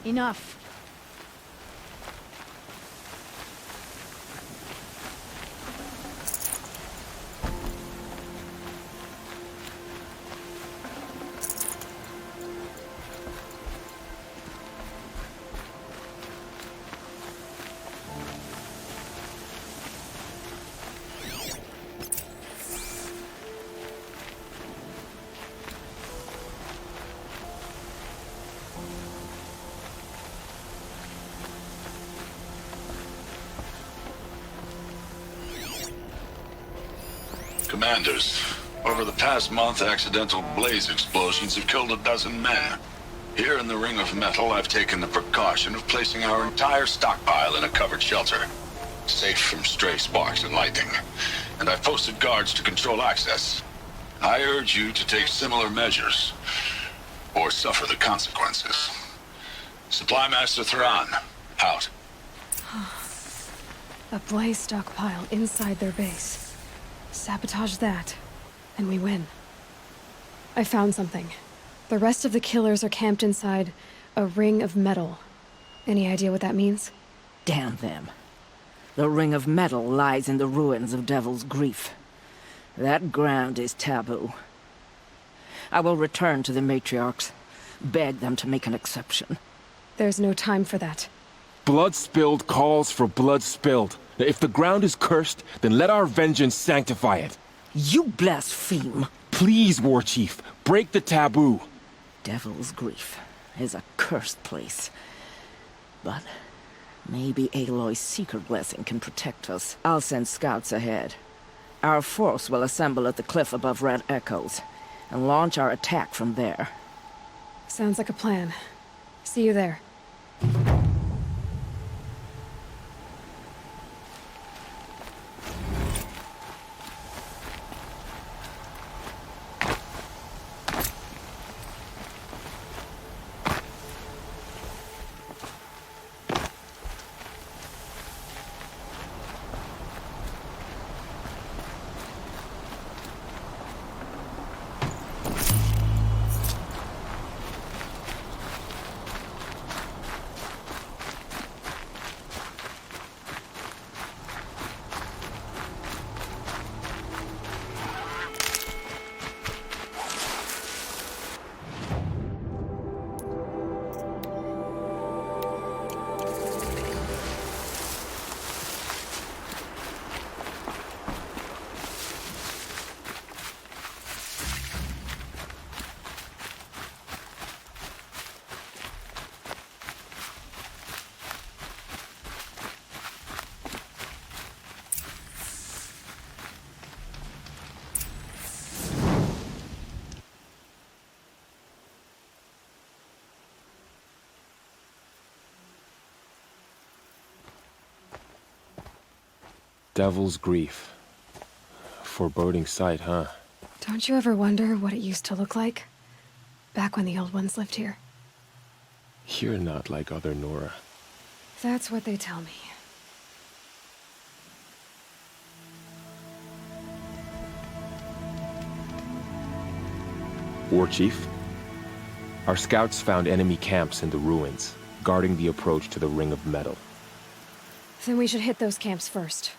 Enough. Commanders, over the past month, accidental blaze explosions have killed a dozen men. Here in the Ring of Metal, I've taken the precaution of placing our entire stockpile in a covered shelter, safe from stray sparks and lightning, and I've posted guards to control access. I urge you to take similar measures, or suffer the consequences. Supply Master Thran, out. A blaze stockpile inside their base. Sabotage that, and we win. I found something. The rest of the killers are camped inside a ring of metal. Any idea what that means? Damn them. The Ring of Metal lies in the ruins of Devil's Grief. That ground is taboo. I will return to the matriarchs, beg them to make an exception. There's no time for that. Blood spilled calls for blood spilled. If the ground is cursed, then let our vengeance sanctify it. You blaspheme! Please, War Chief, break the taboo. Devil's Grief is a cursed place. But maybe Aloy's secret blessing can protect us. I'll send scouts ahead. Our force will assemble at the cliff above Red Echoes, and launch our attack from there. Sounds like a plan. See you there. Devil's Grief. Foreboding sight, huh? Don't you ever wonder what it used to look like? Back when the old ones lived here. You're not like other Nora. That's what they tell me. War Chief? Our scouts found enemy camps in the ruins, guarding the approach to the Ring of Metal. Then we should hit those camps first.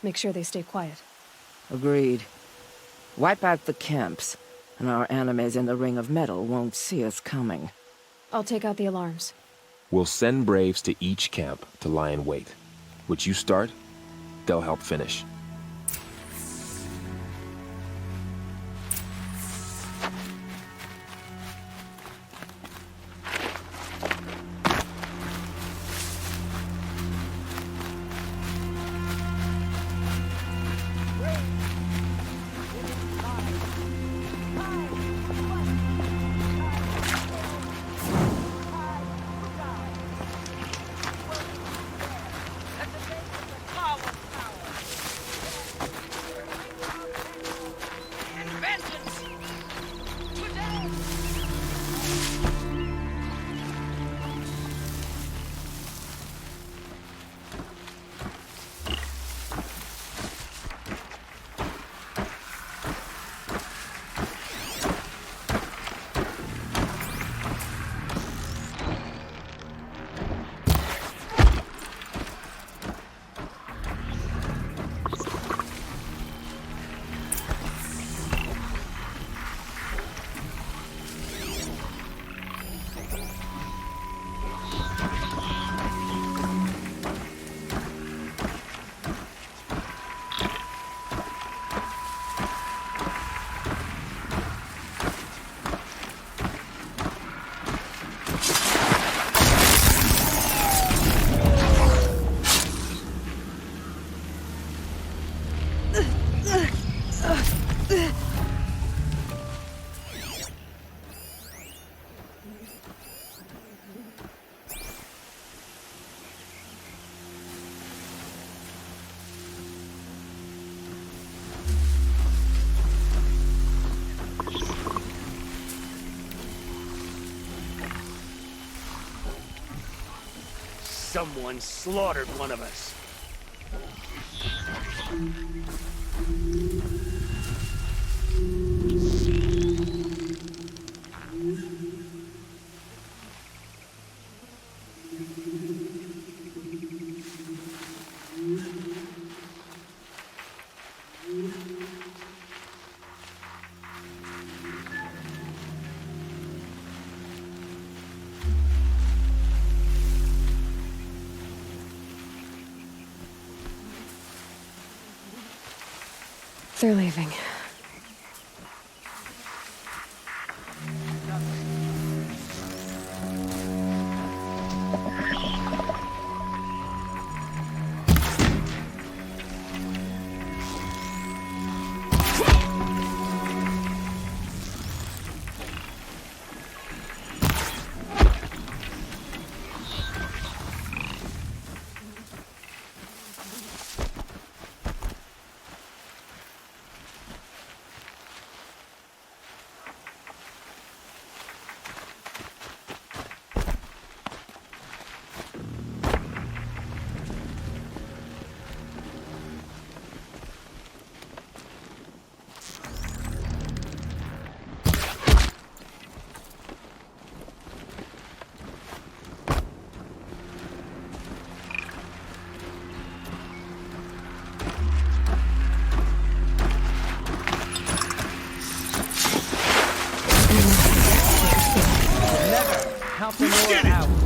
Make sure they stay quiet. Agreed. Wipe out the camps, and our enemies in the Ring of Metal won't see us coming. I'll take out the alarms. We'll send Braves to each camp to lie in wait. Which you start, they'll help finish. Someone slaughtered one of us. They're leaving. Help the Nora out.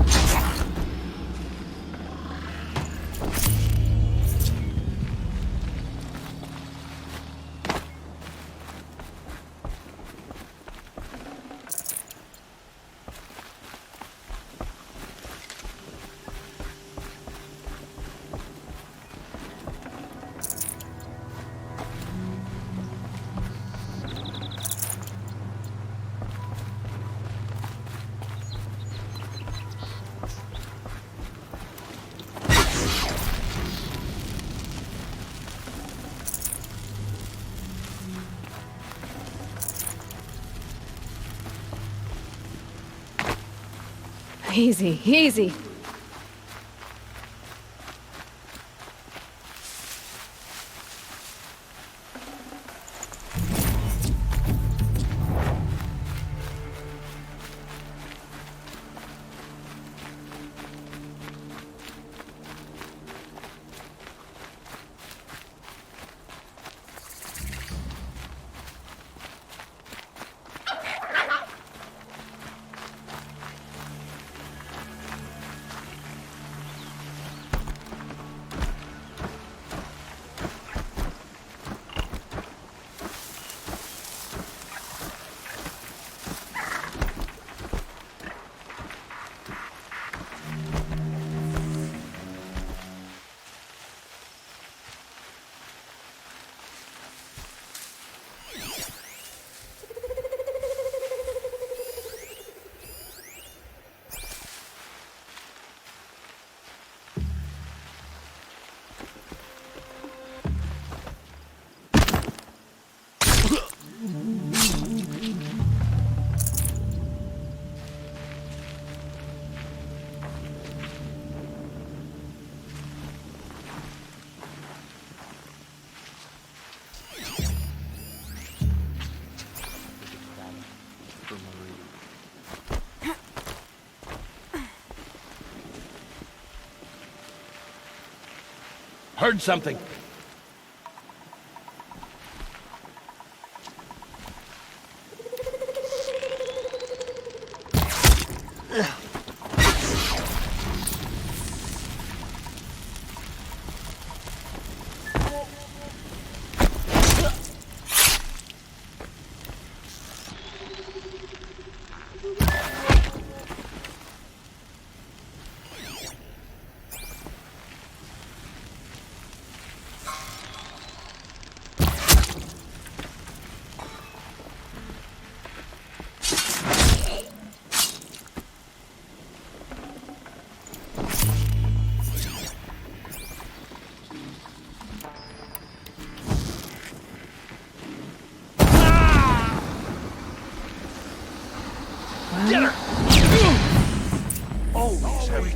Easy, easy. Heard something.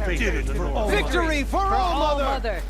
Victory for all mother!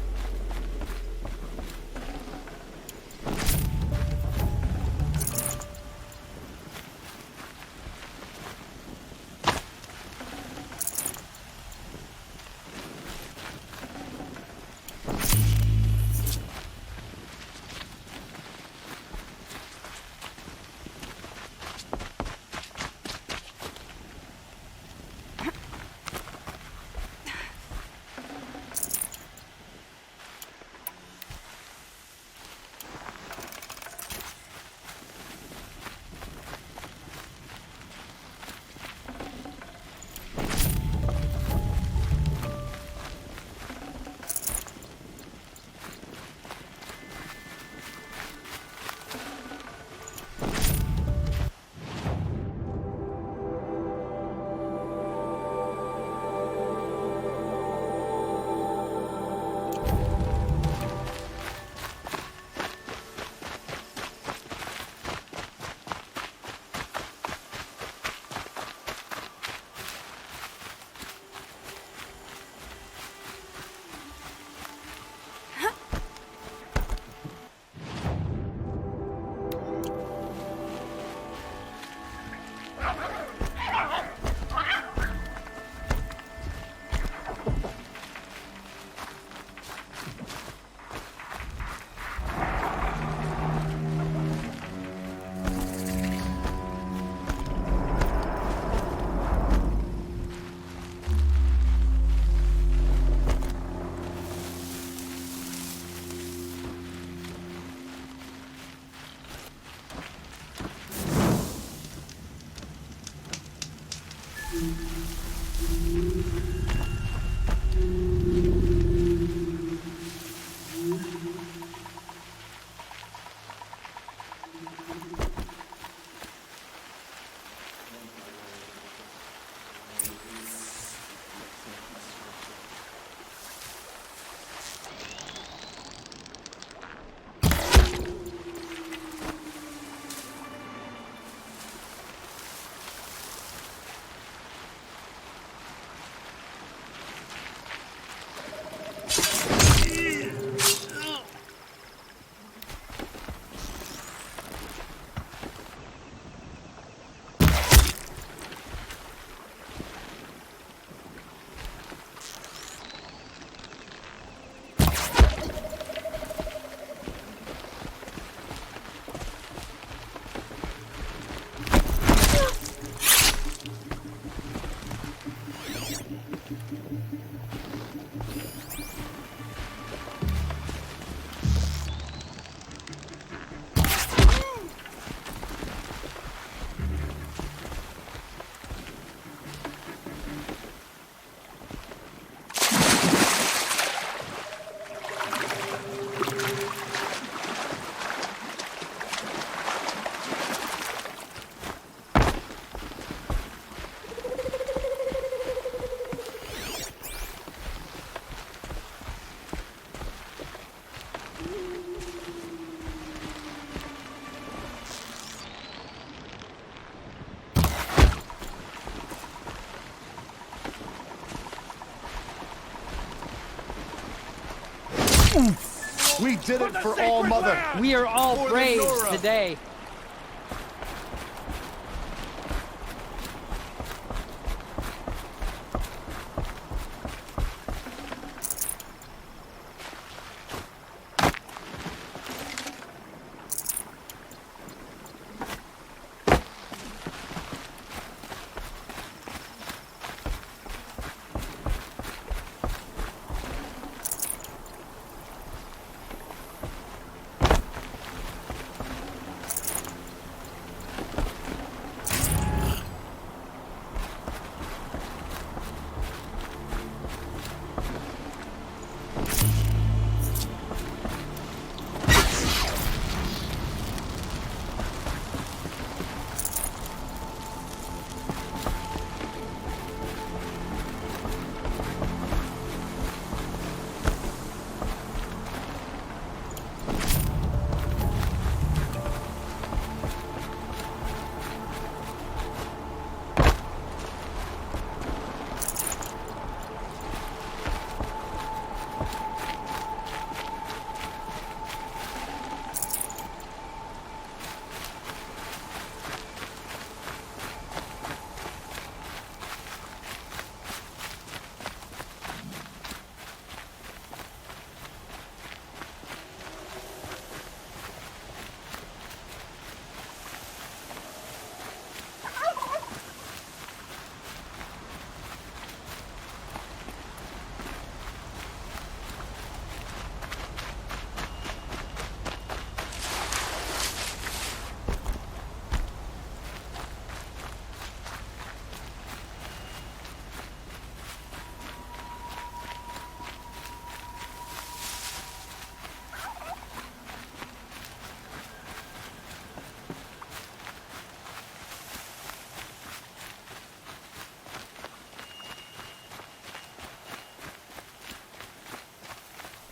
We did it for All Mother. We are all For the braves Nora. today.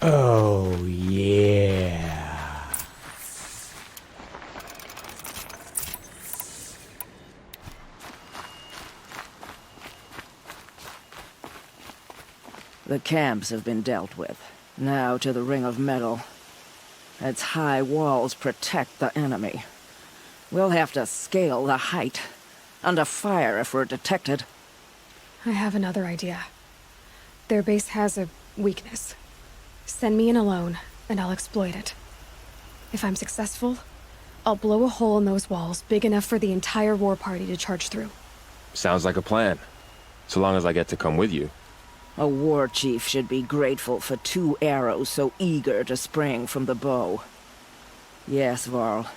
Oh, yeah. The camps have been dealt with. Now to the ring of metal. Its high walls protect the enemy. We'll have to scale the height. Under fire if we're detected. I have another idea. Their base has a weakness. Send me in alone, and I'll exploit it. If I'm successful, I'll blow a hole in those walls big enough for the entire war party to charge through. Sounds like a plan. So long as I get to come with you. A war chief should be grateful for 2 arrows so eager to spring from the bow. Yes, Varl.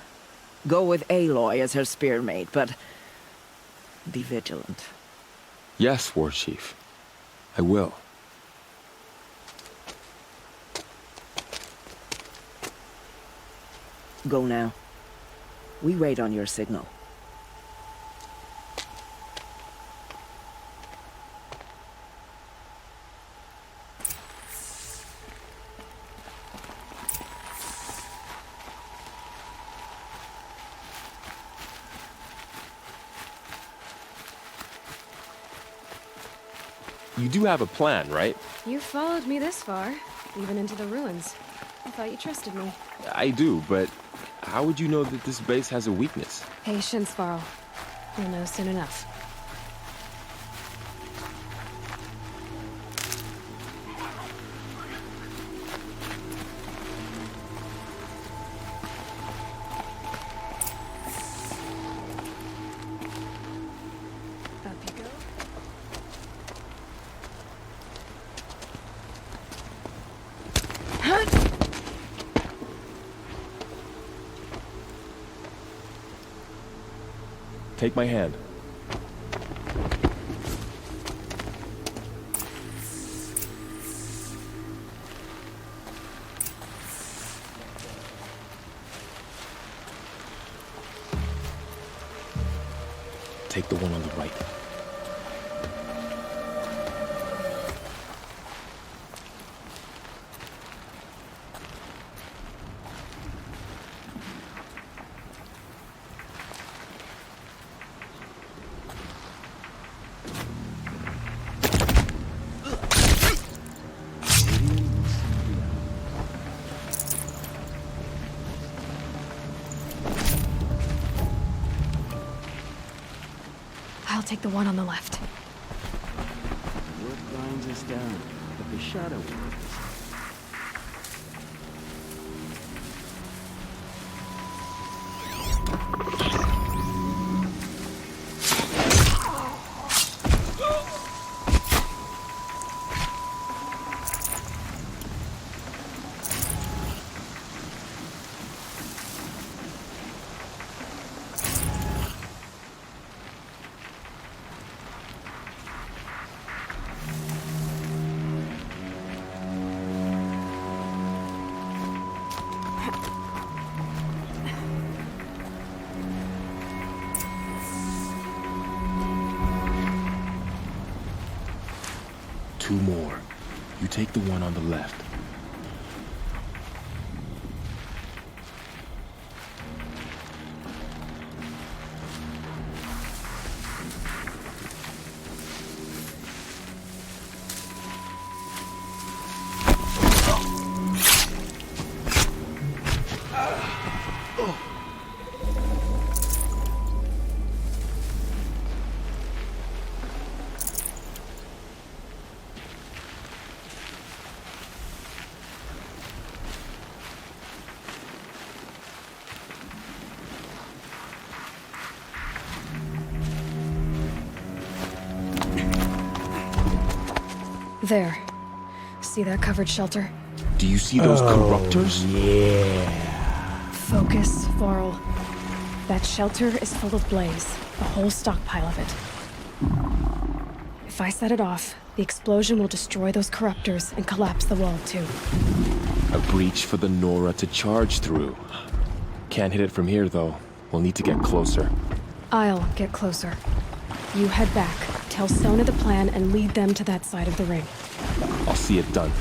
Go with Aloy as her spearmate, but be vigilant. Yes, War Chief. I will. Go now. We wait on your signal. You do have a plan, right? You followed me this far, even into the ruins. I thought you trusted me. I do, but how would you know that this base has a weakness? Patience, Varl. You'll know soon enough. Up you go. Take my hand. Take the one on the right. I'll take the one on the left. What binds us down? But the shadow. Two more. You take the one on the left. There. See that covered shelter? Do you see those corruptors? Yeah. Focus, Varl. That shelter is full of blaze, a whole stockpile of it. If I set it off, the explosion will destroy those corruptors and collapse the wall too. A breach for the Nora to charge through. Can't hit it from here, though. We'll need to get closer. I'll get closer. You head back, tell Sona the plan, and lead them to that side of the ring. I'll see it done.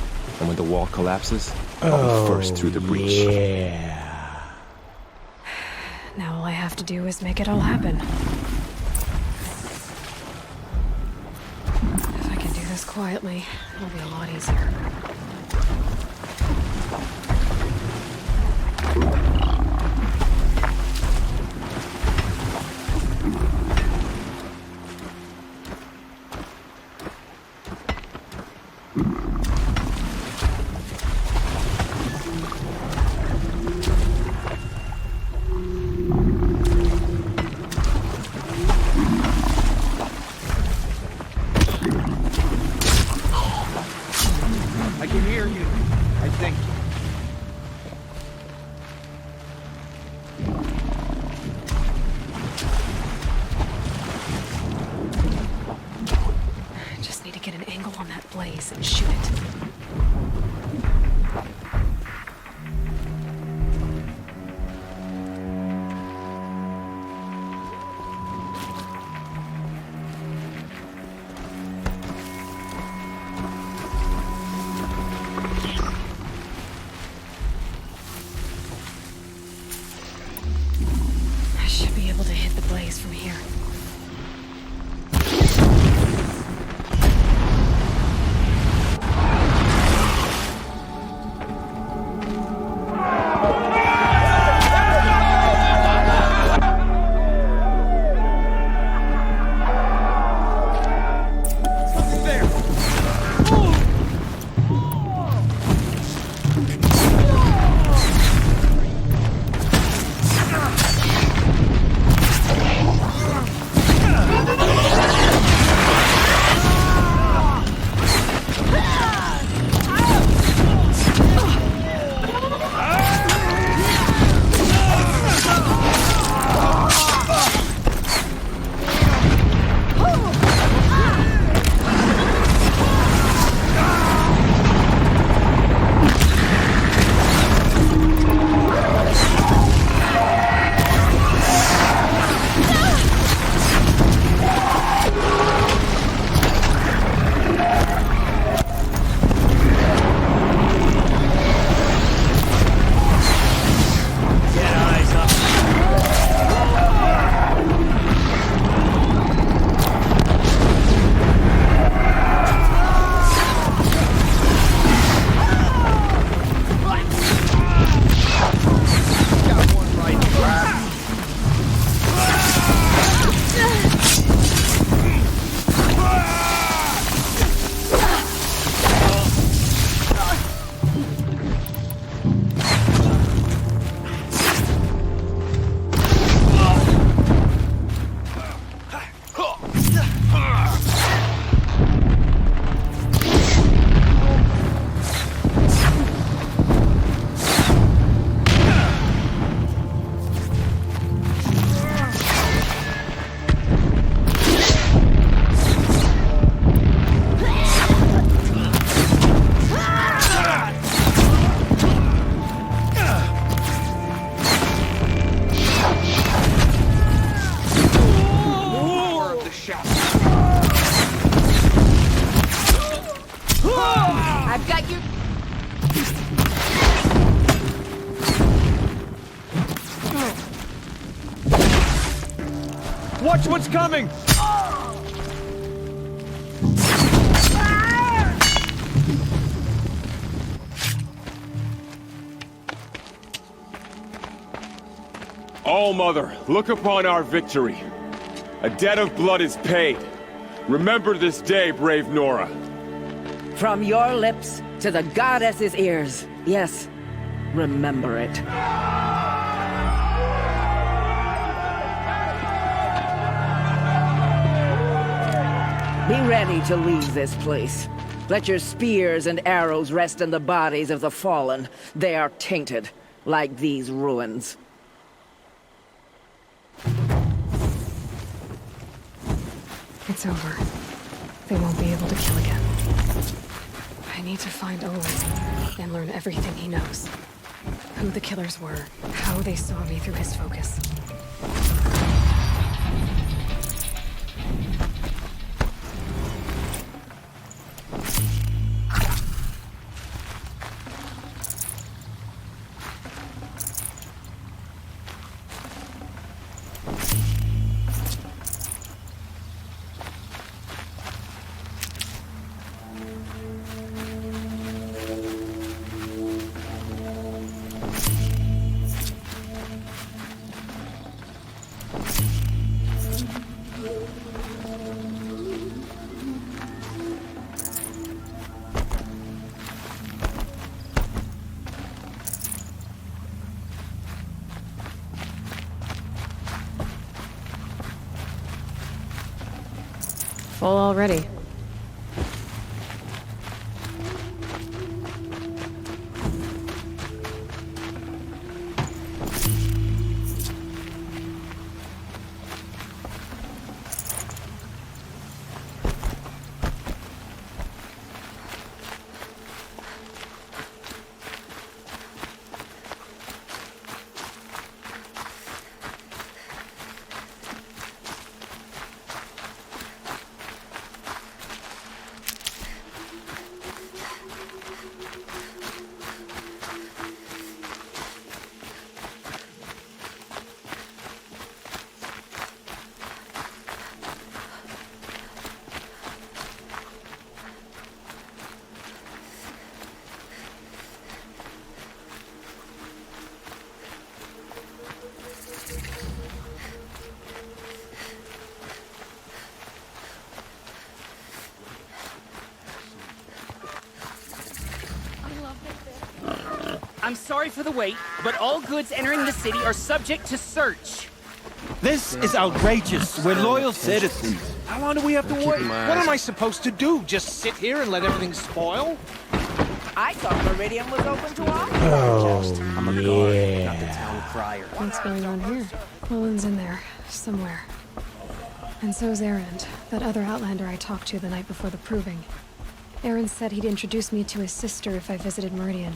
And when the wall collapses, I'll be first through the breach. Yeah. Now all I have to do is make it all happen. If I can do this quietly, it'll be a lot easier. I can hear you, I think. I just need to get an angle on that blaze and shoot it. I should be able to hit the blaze from here. I've got you. Watch what's coming! All-Mother, look upon our victory. A debt of blood is paid. Remember this day, brave Nora. From your lips to the goddess's ears. Yes, remember it. Be ready to leave this place. Let your spears and arrows rest in the bodies of the fallen. They are tainted, like these ruins. It's over. They won't be able to kill again. I need to find Aloy and learn everything he knows. Who the killers were, how they saw me through his focus. Full already. I'm sorry for the wait, but all goods entering the city are subject to search. This is outrageous. We're loyal citizens. How long do we have to wait? What am I supposed to do? Just sit here and let everything spoil? I thought Meridian was open to all. I'm a guard, not the town crier. What's going on here? Olin's in there, somewhere. And so's Erend, that other Outlander I talked to the night before the proving. Erend said he'd introduce me to his sister if I visited Meridian.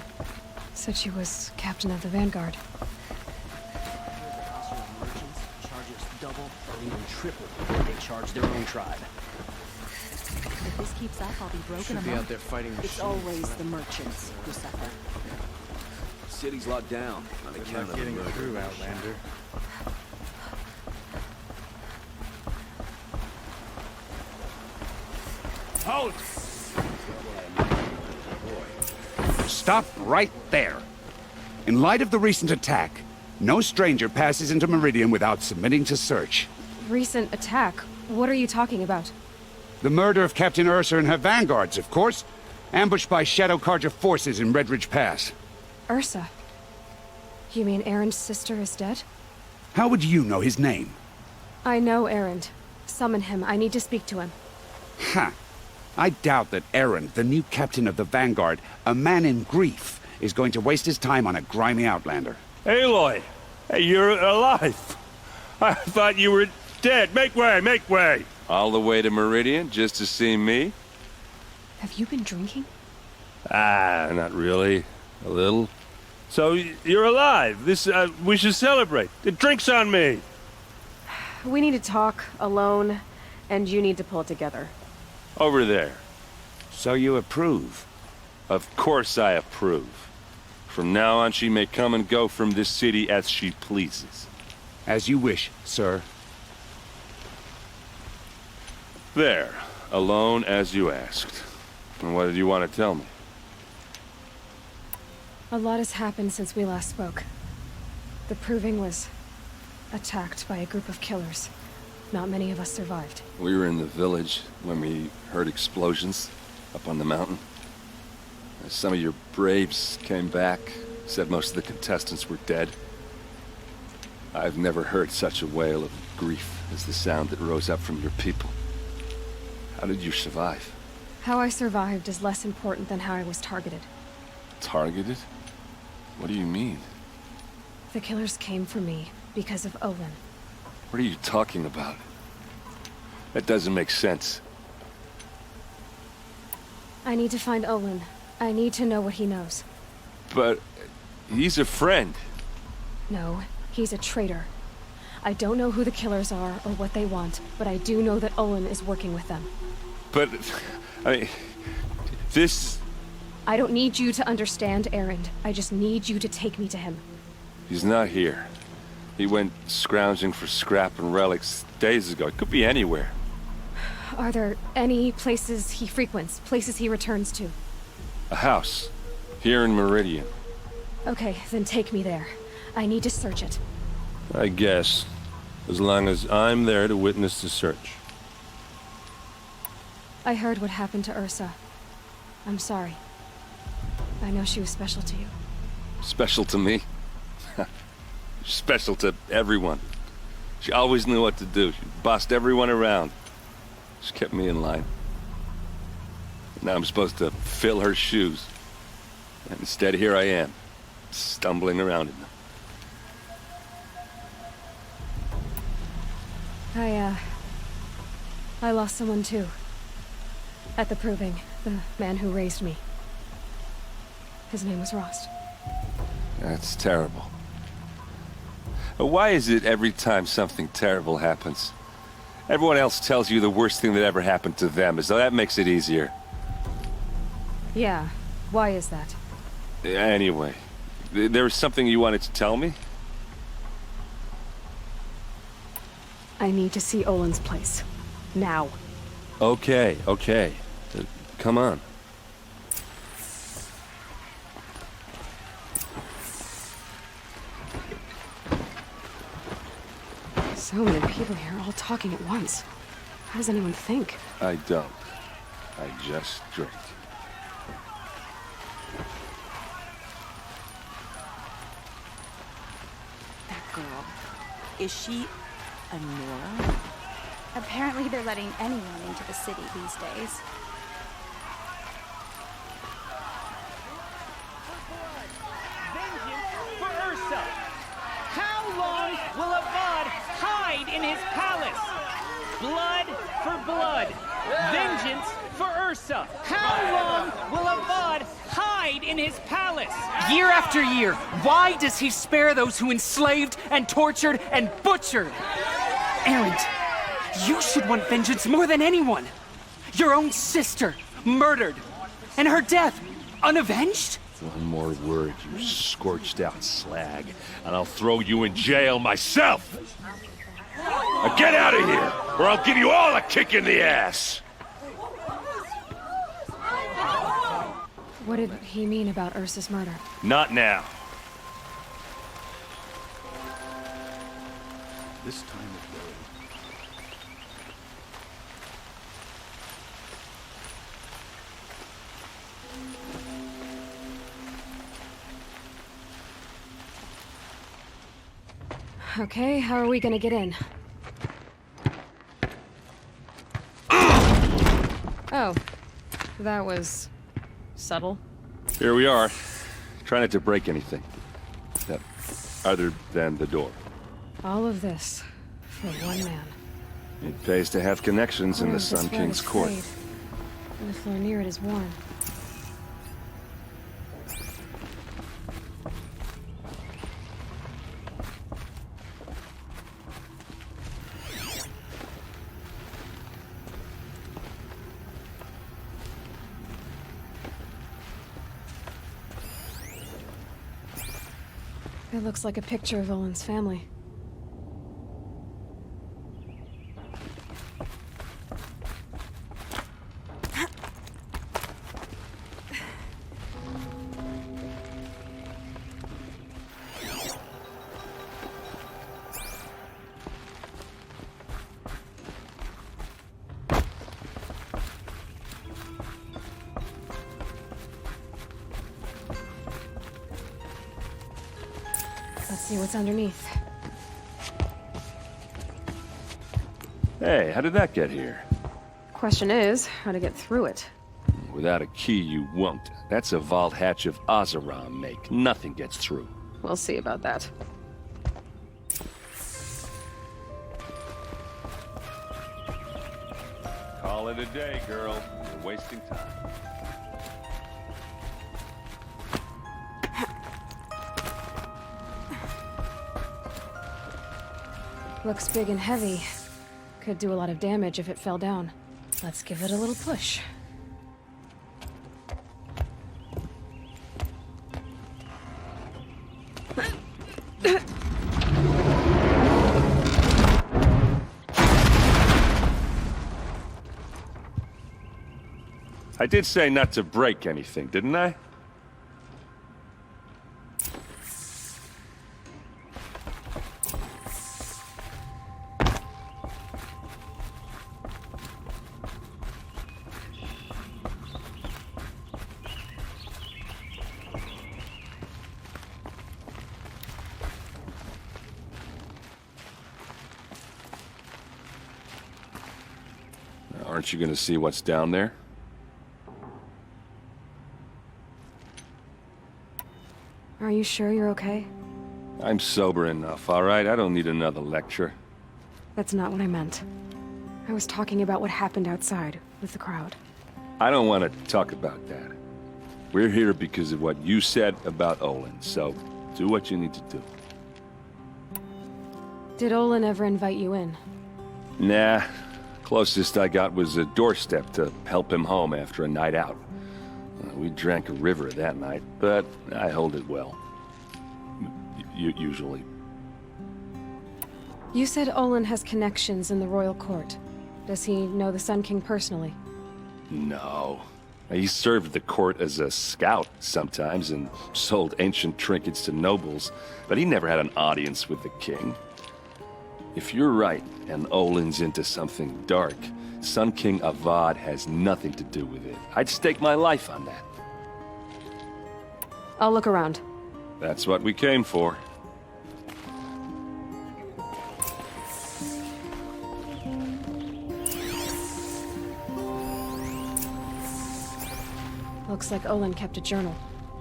Said she was captain of the Vanguard. Merchants charge us double or even triple what they charge their own tribe. If this keeps up, I'll be broken Should be out there fighting It's machines. always the merchants who suffer. City's locked down on account of the murder. through, Outlander. Halt! Stop right there. In light of the recent attack, no stranger passes into Meridian without submitting to search. Recent attack? What are you talking about? The murder of Captain Ursa and her vanguards, of course. Ambushed by Shadow Carja forces in Redridge Pass. Ursa? You mean Erend's sister is dead? How would you know his name? I know Erend. Summon him. I need to speak to him. Ha! I doubt that Erend, the new captain of the Vanguard, a man in grief, is going to waste his time on a grimy outlander. Aloy! Hey, you're alive! I thought you were dead. Make way, make way! All the way to Meridian just to see me? Have you been drinking? Ah, not really. A little. So, you're alive. We should celebrate. The drink's on me! We need to talk, alone, and you need to pull it together. Over there. So you approve? Of course I approve. From now on, she may come and go from this city as she pleases. As you wish, sir. There. Alone as you asked. And what did you want to tell me? A lot has happened since we last spoke. The Proving was attacked by a group of killers. Not many of us survived. We were in the village when we heard explosions up on the mountain. Some of your braves came back, said most of the contestants were dead. I've never heard such a wail of grief as the sound that rose up from your people. How did you survive? How I survived is less important than how I was targeted. Targeted? What do you mean? The killers came for me because of Olin. What are you talking about? That doesn't make sense. I need to find Olin. I need to know what he knows. But he's a friend. No, he's a traitor. I don't know who the killers are or what they want, but I do know that Olin is working with them. But, I mean, this... I don't need you to understand, Erend. I just need you to take me to him. He's not here. He went scrounging for scrap and relics days ago. It could be anywhere. Are there any places he frequents, places he returns to? A house. Here in Meridian. Okay, then take me there. I need to search it. I guess. As long as I'm there to witness the search. I heard what happened to Ursa. I'm sorry. I know she was special to you. Special to me? Special to everyone. She always knew what to do. She bossed everyone around. She kept me in line. Now I'm supposed to fill her shoes. And instead, here I am, stumbling around in them. I lost someone too. At the proving, the man who raised me. His name was Rost. That's terrible. Why is it every time something terrible happens, everyone else tells you the worst thing that ever happened to them, as though that makes it easier? Yeah, why is that? Anyway, there was something you wanted to tell me? I need to see Olin's place. Now. Okay. Come on. So many people here, all talking at once. How does anyone think? I don't. I just drink. That girl. Is she a Nora? Apparently they're letting anyone into the city these days. Vengeance for Ursa! How long will a Vod hide in his palace? Blood for blood. Vengeance for Ursa. How long will a Vod hide in his palace? Year after year, why does he spare those who enslaved and tortured and butchered? Erend, you should want vengeance more than anyone. Your own sister, murdered. And her death, unavenged? One more word, you scorched out slag, and I'll throw you in jail myself! Now get out of here, or I'll give you all a kick in the ass! What did he mean about Ursa's murder? Not now. This time of day. Okay, how are we gonna get in? Oh, that was subtle. Here we are. Try not to break anything. Other than the door. All of this for one man. It pays to have connections in the This Sun rug King's is court. frayed, and the floor near it is worn. It looks like a picture of Olin's family. Let's see what's underneath. Hey, how did that get here? Question is, how to get through it. Without a key, you won't. That's a vault hatch of Oseram make. Nothing gets through. We'll see about that. Call it a day, girl. You're wasting time. Looks big and heavy. Could do a lot of damage if it fell down. Let's give it a little push. I did say not to break anything, didn't I? Aren't you gonna see what's down there? Are you sure you're okay? I'm sober enough, all right? I don't need another lecture. That's not what I meant. I was talking about what happened outside, with the crowd. I don't want to talk about that. We're here because of what you said about Olin, so do what you need to do. Did Olin ever invite you in? Nah. Closest I got was a doorstep to help him home after a night out. We drank a river that night, but I hold it well. Usually. You said Olin has connections in the royal court. Does he know the Sun King personally? No. He served the court as a scout sometimes and sold ancient trinkets to nobles, but he never had an audience with the king. If you're right, and Olin's into something dark, Sun King Avad has nothing to do with it. I'd stake my life on that. I'll look around. That's what we came for. Looks like Olin kept a journal.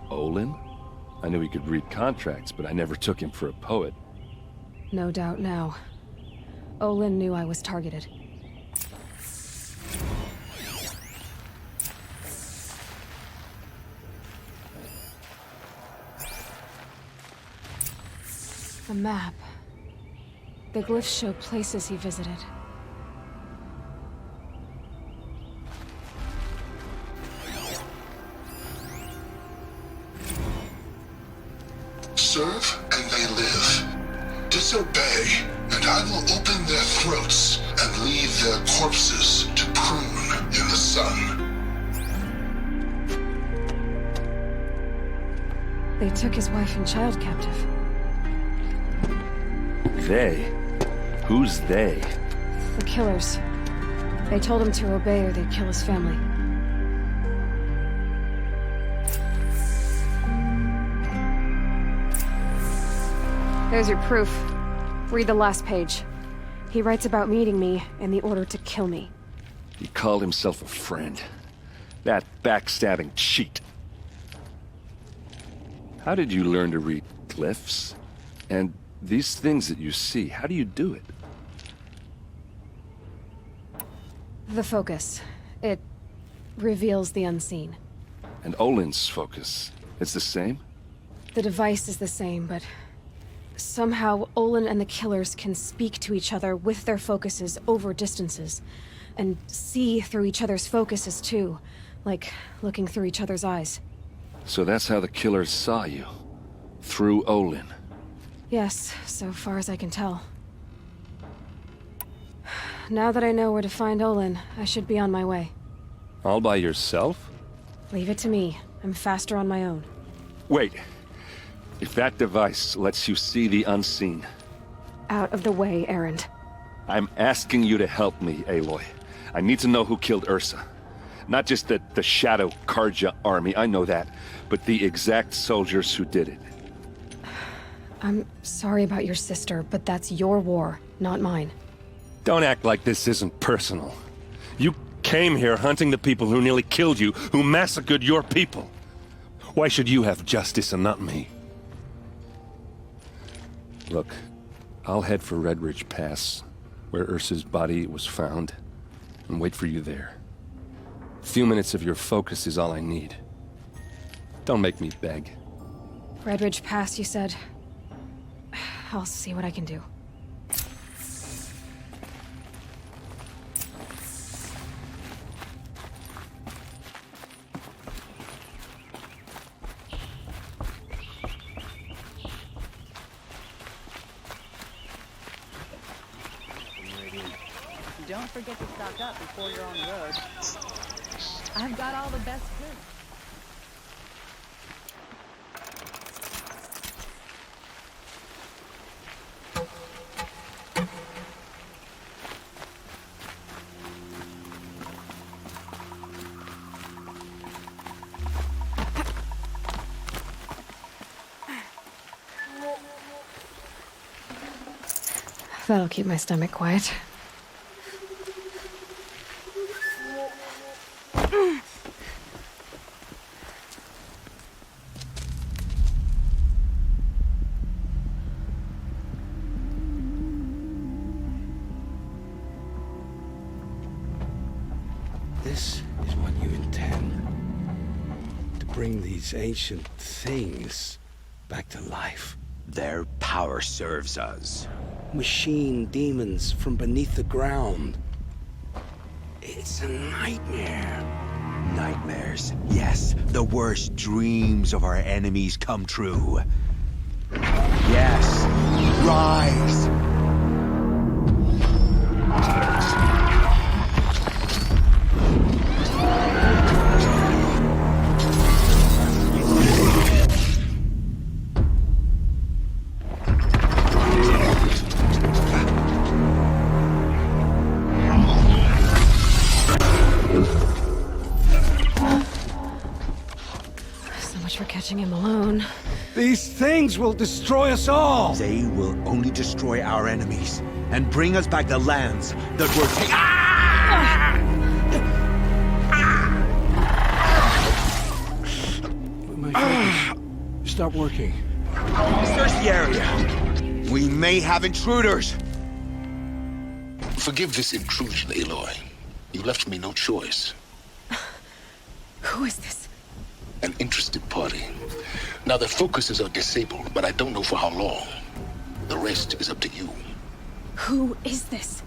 Olin? I knew he could read contracts, but I never took him for a poet. No doubt now. Olin knew I was targeted. A map. The glyphs show places he visited. Serve and they live. Disobey, and I will open their throats and leave their corpses to prune in the sun. They took his wife and child captive. They? Who's they? The killers. They told him to obey or they'd kill his family. There's your proof. Read the last page. He writes about meeting me and the order to kill me. He called himself a friend. That backstabbing cheat. How did you learn to read glyphs? And these things that you see, how do you do it? The focus. It reveals the unseen. And Olin's focus, it's the same? The device is the same, but somehow Olin and the killers can speak to each other with their focuses over distances, and see through each other's focuses too, like looking through each other's eyes. So that's how the killers saw you? Through Olin? Yes, so far as I can tell. Now that I know where to find Olin, I should be on my way. All by yourself? Leave it to me. I'm faster on my own. Wait. If that device lets you see the unseen... Out of the way, errand. I'm asking you to help me, Aloy. I need to know who killed Ursa. Not just the Shadow Karja army, I know that, but the exact soldiers who did it. I'm sorry about your sister, but that's your war, not mine. Don't act like this isn't personal. You came here hunting the people who nearly killed you, who massacred your people. Why should you have justice and not me? Look, I'll head for Red Ridge Pass, where Ursa's body was found, and wait for you there. A few minutes of your focus is all I need. Don't make me beg. Red Ridge Pass, you said? I'll see what I can do. Don't forget to stock up before you're on the road. I've got all the best goods. That'll keep my stomach quiet. this is what you intend. To bring these ancient things back to life. Their power serves us. Machine demons from beneath the ground. It's a nightmare. Nightmares. Yes, the worst dreams of our enemies come true. Yes, rise! For catching him alone. These things will destroy us all! They will only destroy our enemies and bring us back the lands that were taken. My focus. Stop working. Search the area. We may have intruders. Forgive this intrusion, Aloy. You left me no choice. Who is this? An interested party. Now their focuses are disabled, but I don't know for how long. The rest is up to you. Who is this?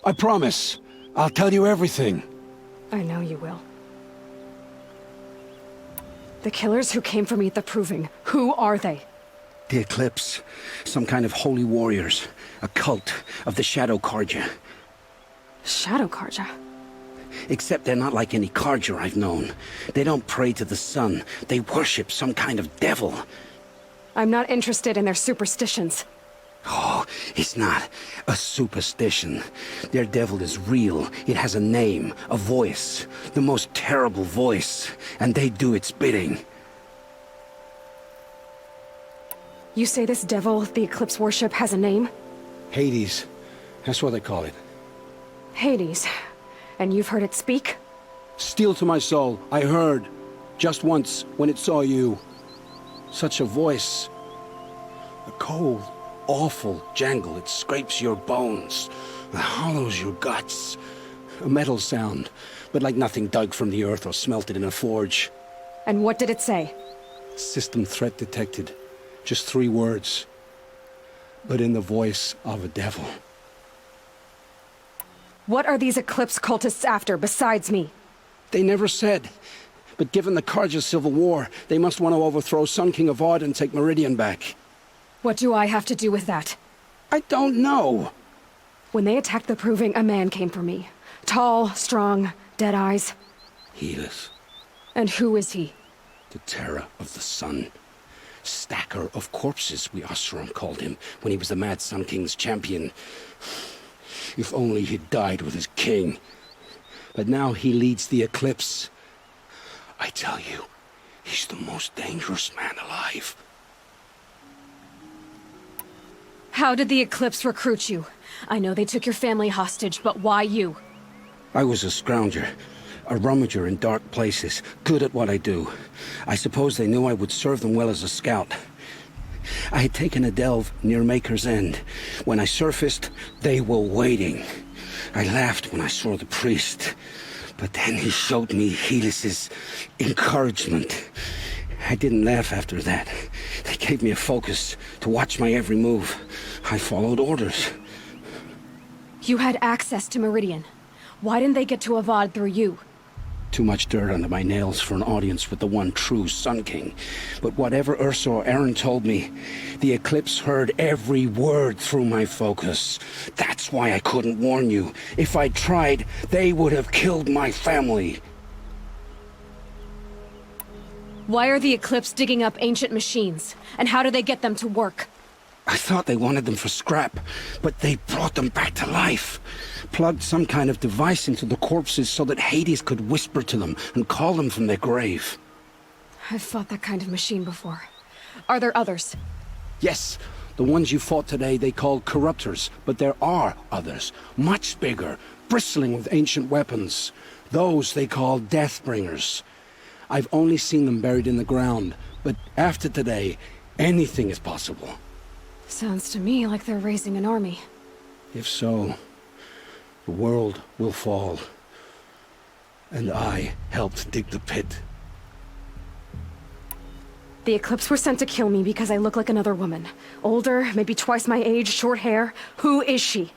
I promise. I'll tell you everything. I know you will. The killers who came for me at the Proving, who are they? The Eclipse. Some kind of holy warriors. A cult of the Shadow Carja. Shadow Carja? Except they're not like any Carja I've known. They don't pray to the sun. They worship some kind of devil. I'm not interested in their superstitions. Oh, it's not a superstition. Their devil is real. It has a name, a voice. The most terrible voice. And they do its bidding. You say this devil the Eclipse worship has a name? Hades. That's what they call it. Hades. And you've heard it speak? Steel to my soul. I heard. Just once, when it saw you. Such a voice. A cold, awful jangle. It scrapes your bones. It hollows your guts. A metal sound, but like nothing dug from the earth or smelted in a forge. And what did it say? System threat detected. Just 3 words. But in the voice of a devil. What are these Eclipse cultists after, besides me? They never said. But given the Carja civil war, they must want to overthrow Sun King Avad and take Meridian back. What do I have to do with that? I don't know. When they attacked the Proving, a man came for me. Tall, strong, dead eyes. Helis. And who is he? The terror of the sun. Stacker of corpses, we Oseram called him, when he was the Mad Sun King's champion. If only he'd died with his king. But now he leads the Eclipse. I tell you, he's the most dangerous man alive. How did the Eclipse recruit you? I know they took your family hostage, but why you? I was a scrounger, a rummager in dark places, good at what I do. I suppose they knew I would serve them well as a scout. I had taken a delve near Maker's End. When I surfaced, they were waiting. I laughed when I saw the priest, but then he showed me Helis's encouragement. I didn't laugh after that. They gave me a focus to watch my every move. I followed orders. You had access to Meridian. Why didn't they get to Avad through you? Too much dirt under my nails for an audience with the one true Sun King. But whatever Ursa or Aaron told me, the Eclipse heard every word through my focus. That's why I couldn't warn you. If I'd tried, they would have killed my family. Why are the Eclipse digging up ancient machines? And how do they get them to work? I thought they wanted them for scrap, but they brought them back to life. Plugged some kind of device into the corpses so that Hades could whisper to them and call them from their grave. I've fought that kind of machine before. Are there others? Yes, the ones you fought today they called corruptors, but there are others, much bigger, bristling with ancient weapons. Those they call Deathbringers. I've only seen them buried in the ground, but after today, anything is possible. Sounds to me like they're raising an army. If so, the world will fall. And I helped dig the pit. The Eclipse were sent to kill me because I look like another woman. Older, maybe twice my age, short hair. Who is she?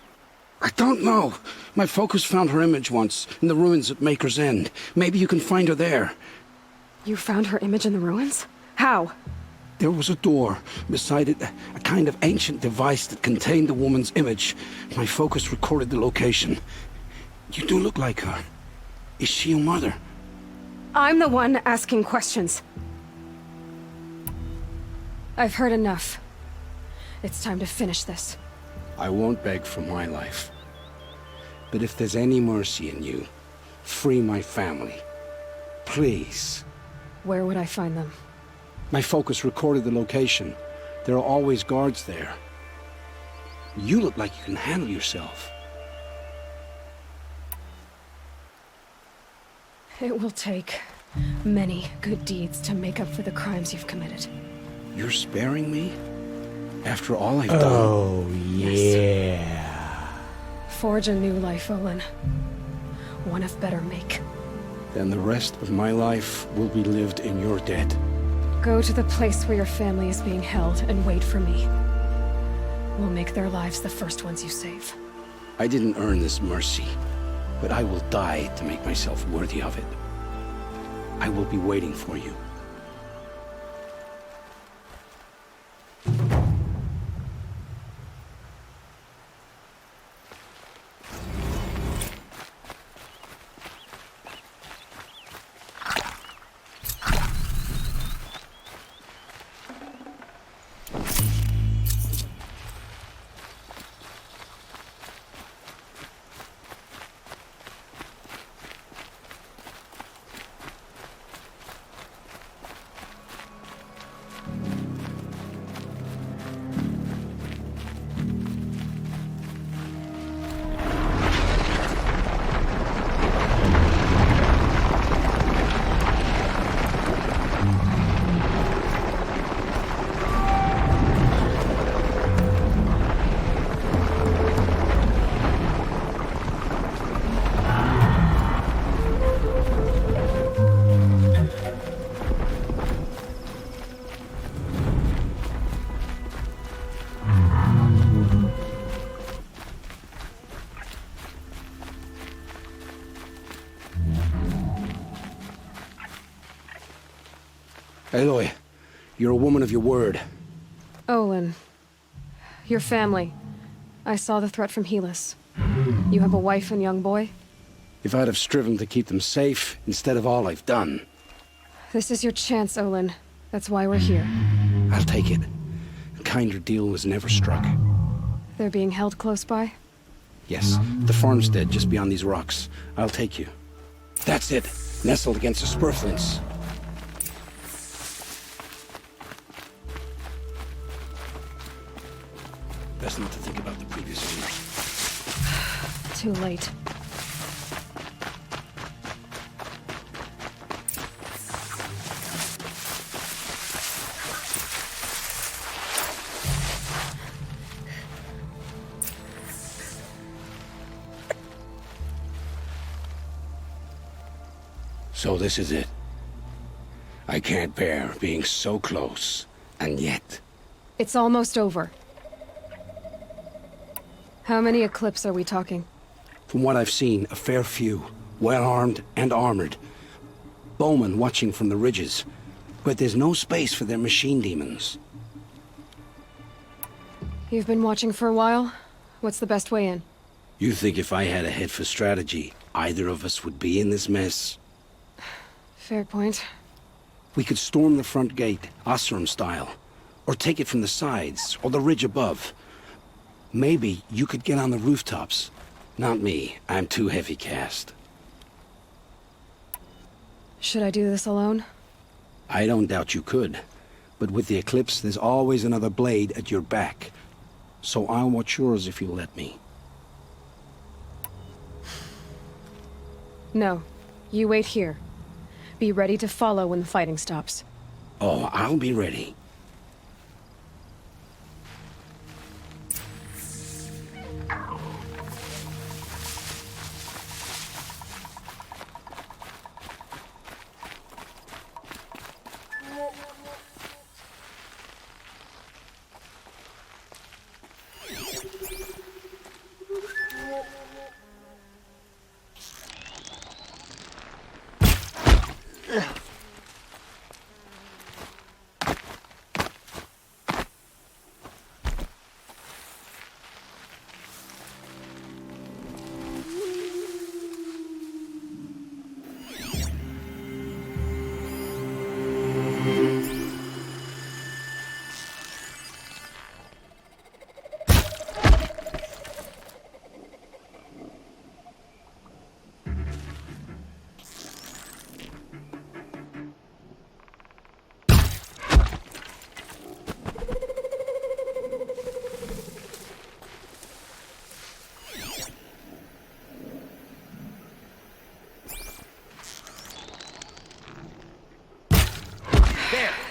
I don't know. My focus found her image once, in the ruins at Maker's End. Maybe you can find her there. You found her image in the ruins? How? There was a door. Beside it, a kind of ancient device that contained the woman's image. My focus recorded the location. You do look like her. Is she your mother? I'm the one asking questions. I've heard enough. It's time to finish this. I won't beg for my life. But if there's any mercy in you, free my family. Please. Where would I find them? My focus recorded the location. There are always guards there. You look like you can handle yourself. It will take many good deeds to make up for the crimes you've committed. You're sparing me? After all I've done? Oh, yeah. Yes. Forge a new life, Olin. One of better make. Then the rest of my life will be lived in your debt. Go to the place where your family is being held and wait for me. We'll make their lives the first ones you save. I didn't earn this mercy, but I will die to make myself worthy of it. I will be waiting for you. Aloy, you're a woman of your word. Olin. Your family. I saw the threat from Helis. You have a wife and young boy? If I'd have striven to keep them safe, instead of all I've done. This is your chance, Olin. That's why we're here. I'll take it. A kinder deal was never struck. They're being held close by? Yes, the farmstead just beyond these rocks. I'll take you. That's it. Nestled against the spurflints. Best not to think about the previous one. Too late. So this is it. I can't bear being so close, and yet... It's almost over. How many Eclipse are we talking? From what I've seen, a fair few. Well-armed and armored. Bowmen watching from the ridges. But there's no space for their machine demons. You've been watching for a while? What's the best way in? You think if I had a head for strategy, either of us would be in this mess? Fair point. We could storm the front gate, Osram style. Or take it from the sides, or the ridge above. Maybe you could get on the rooftops. Not me. I'm too heavy cast. Should I do this alone? I don't doubt you could. But with the Eclipse, there's always another blade at your back. So I'll watch yours if you let me. No. You wait here. Be ready to follow when the fighting stops. Oh, I'll be ready.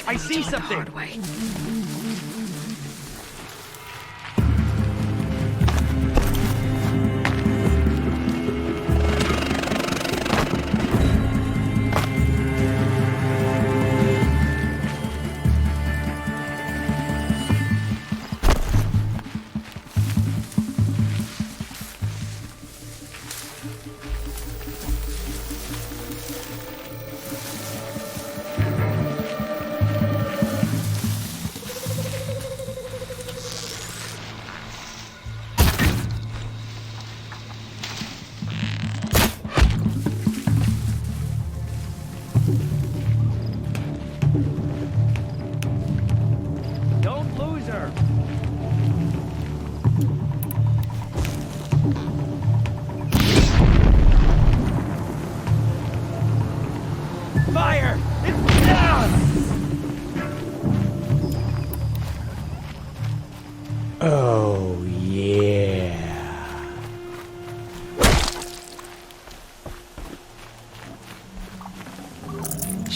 I see something! Hard way.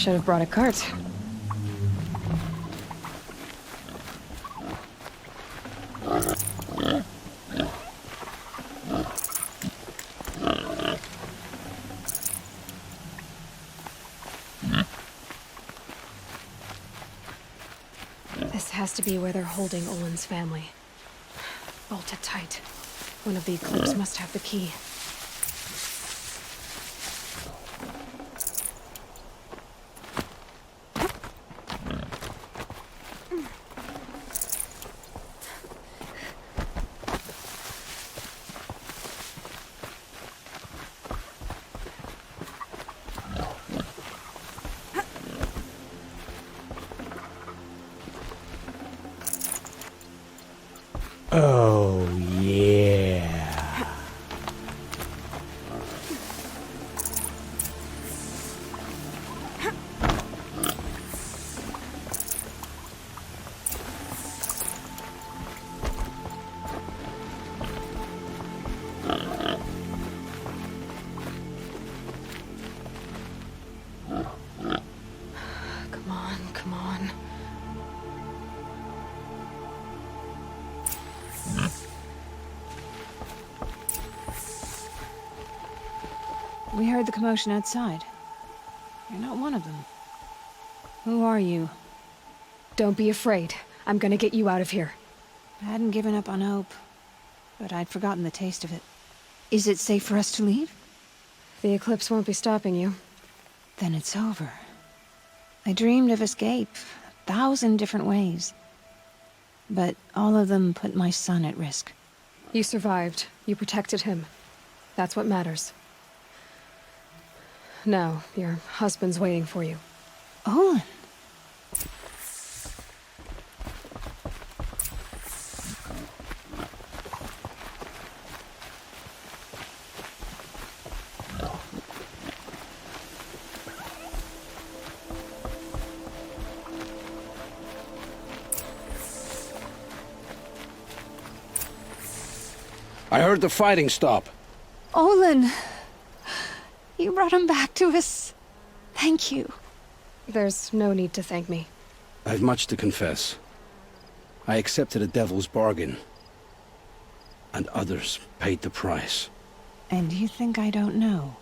Should have brought a cart. This has to be where they're holding Olin's family. Bolted tight. One of the Eclipse must have the key. Oh, yeah. Come on, come on. We heard the commotion outside. You're not one of them. Who are you? Don't be afraid. I'm gonna get you out of here. I hadn't given up on hope, but I'd forgotten the taste of it. Is it safe for us to leave? The Eclipse won't be stopping you. Then it's over. I dreamed of escape, 1,000 different ways. But all of them put my son at risk. You survived. You protected him. That's what matters. Now, your husband's waiting for you. Olin! I heard the fighting stop. Olin! You brought him back to us. Thank you. There's no need to thank me. I've much to confess. I accepted a devil's bargain. And others paid the price. And you think I don't know?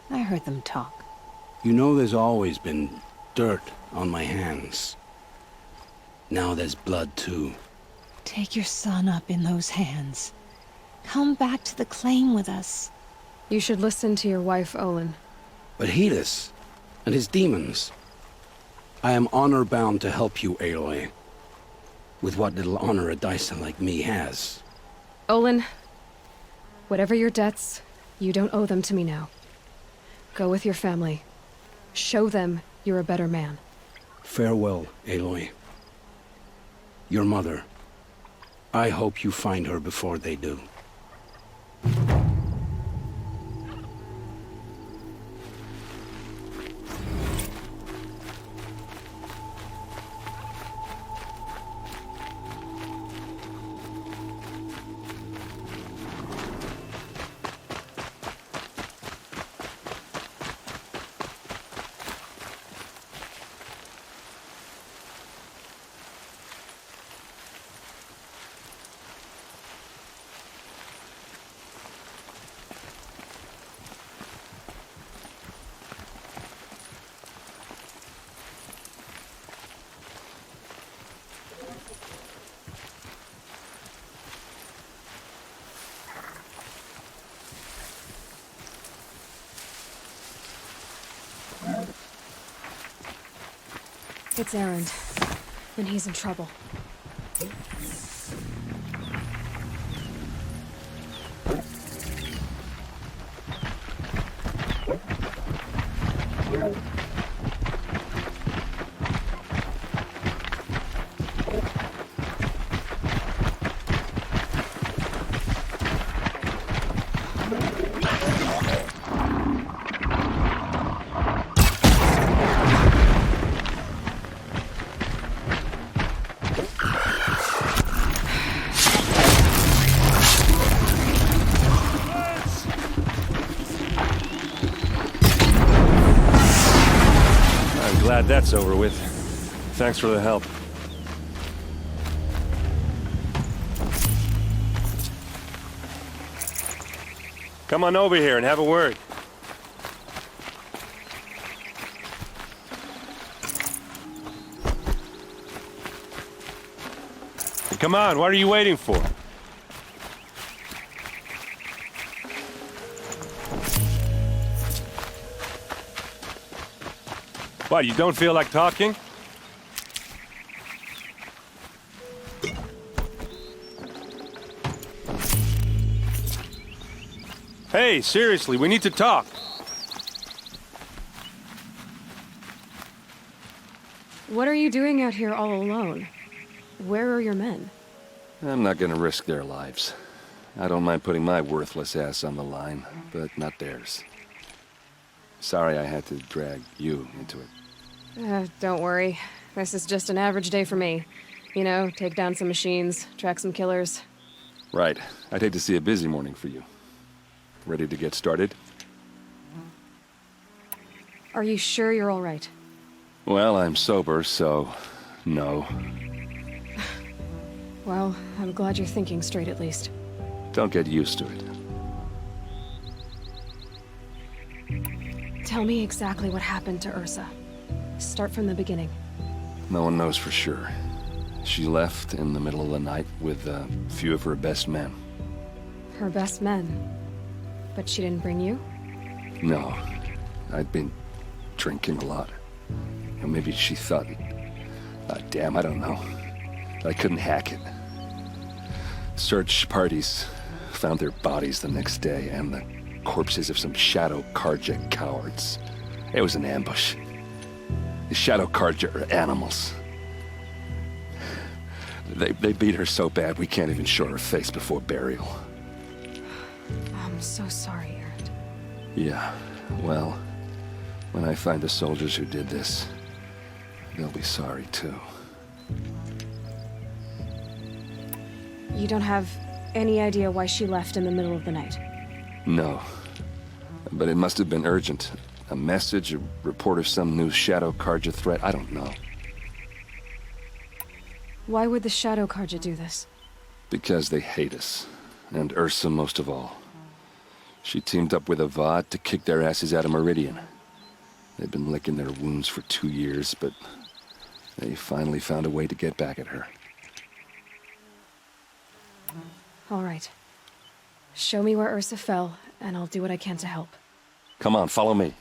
I heard them talk. You know there's always been dirt on my hands. Now there's blood too. Take your son up in those hands. Come back to the claim with us. You should listen to your wife, Olin. But Hedis and his demons. I am honor-bound to help you, Aloy. With what little honor a dicer like me has. Olin, whatever your debts, you don't owe them to me now. Go with your family. Show them you're a better man. Farewell, Aloy. Your mother. I hope you find her before they do. It's Erend, and he's in trouble. Glad that's over with. Thanks for the help. Come on over here and have a word. Come on, what are you waiting for? What, you don't feel like talking? Hey, seriously, we need to talk. What are you doing out here all alone? Where are your men? I'm not gonna risk their lives. I don't mind putting my worthless ass on the line, but not theirs. Sorry I had to drag you into it. Don't worry. This is just an average day for me. You know, take down some machines, track some killers. Right. I'd hate to see a busy morning for you. Ready to get started? Are you sure you're all right? Well, I'm sober, so no. Well, I'm glad you're thinking straight at least. Don't get used to it. Tell me exactly what happened to Ursa. Start from the beginning. No one knows for sure. She left in the middle of the night with a few of her best men. Her best men? But she didn't bring you? No. I'd been drinking a lot. Or maybe she thought... damn, I don't know. I couldn't hack it. Search parties found their bodies the next day and the corpses of some Shadow Carja cowards. It was an ambush. The Shadow Carja are animals. They beat her so bad we can't even show her face before burial. I'm so sorry, Erend. Yeah, well, when I find the soldiers who did this, they'll be sorry too. You don't have any idea why she left in the middle of the night? No. But it must have been urgent. A message, a report of some new Shadow Carja threat, I don't know. Why would the Shadow Carja do this? Because they hate us. And Ursa most of all. She teamed up with Avad to kick their asses out of Meridian. They've been licking their wounds for 2 years, but they finally found a way to get back at her. All right. Show me where Ursa fell, and I'll do what I can to help. Come on, follow me.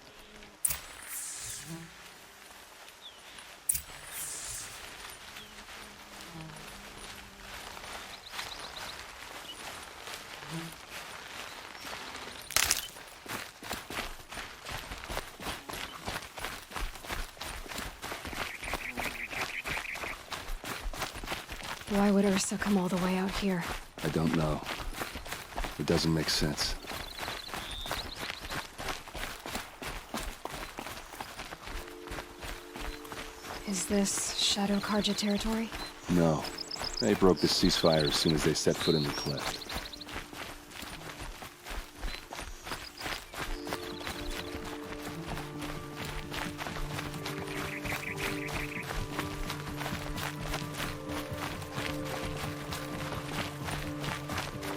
Why would Ursa come all the way out here? I don't know. It doesn't make sense. Is this Shadow Carja territory? No. They broke the ceasefire as soon as they set foot in the cleft.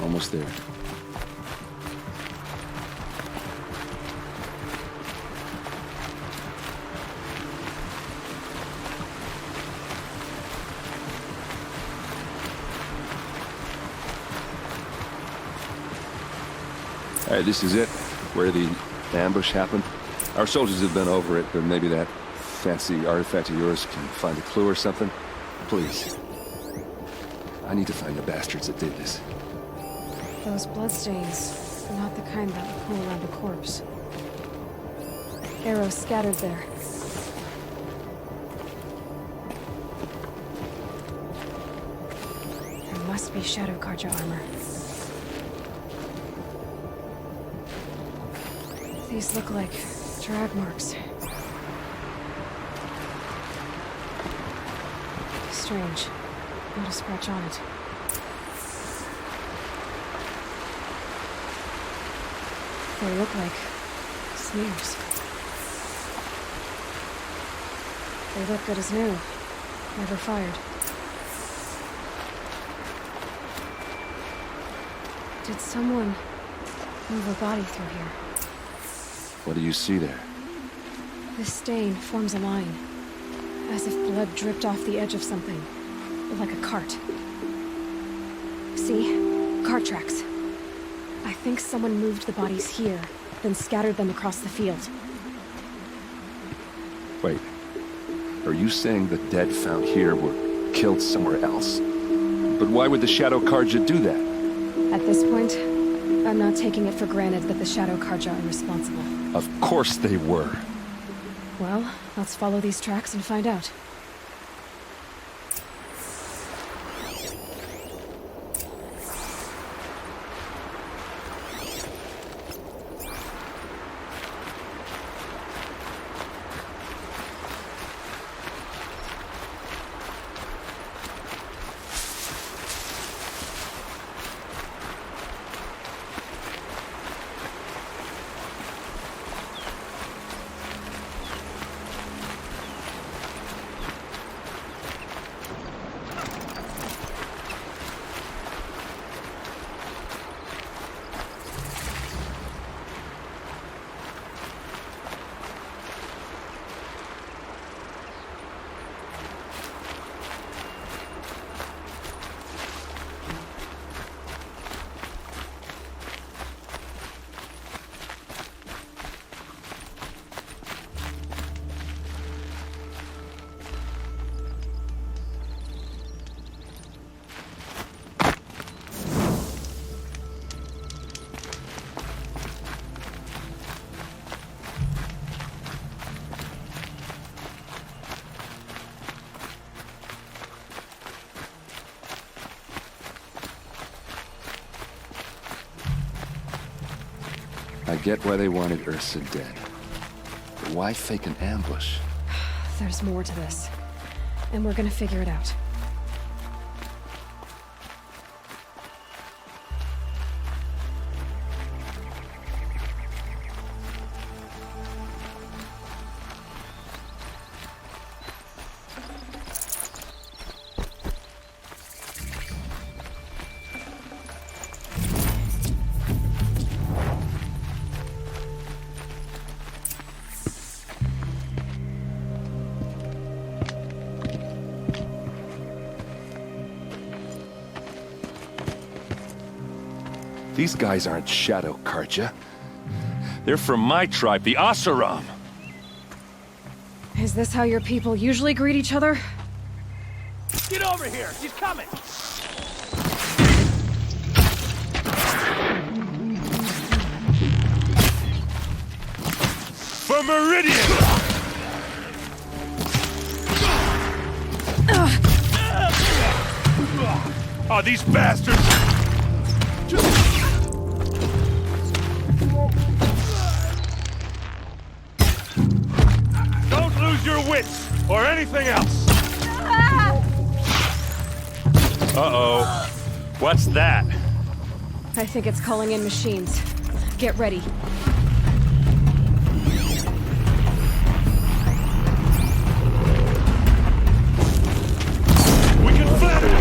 Almost there. All right, this is it, where the ambush happened. Our soldiers have been over it, but maybe that fancy artifact of yours can find a clue or something. Please. I need to find the bastards that did this. Those bloodstains, not the kind that would pool around a corpse. Arrows scattered there. There must be Shadow Carja armor. These look like drag marks. Strange. Not a scratch on it. They look like smears. They look good as new. Never fired. Did someone move a body through here? What do you see there? This stain forms a line, as if blood dripped off the edge of something, like a cart. See? Cart tracks. I think someone moved the bodies here, then scattered them across the field. Wait. Are you saying the dead found here were killed somewhere else? But why would the Shadow Karja do that? At this point, I'm not taking it for granted that the Shadow Karja are responsible. Of course they were. Well, let's follow these tracks and find out. I get why they wanted Ursa dead. But why fake an ambush? There's more to this, and we're gonna figure it out. These guys aren't Shadow Karja. They're from my tribe, the Oseram. Is this how your people usually greet each other? Get over here! She's coming! For Meridian! Oh, these bastards! Don't lose your wits, or anything else! Uh-oh. What's that? I think it's calling in machines. Get ready. We can flatter it!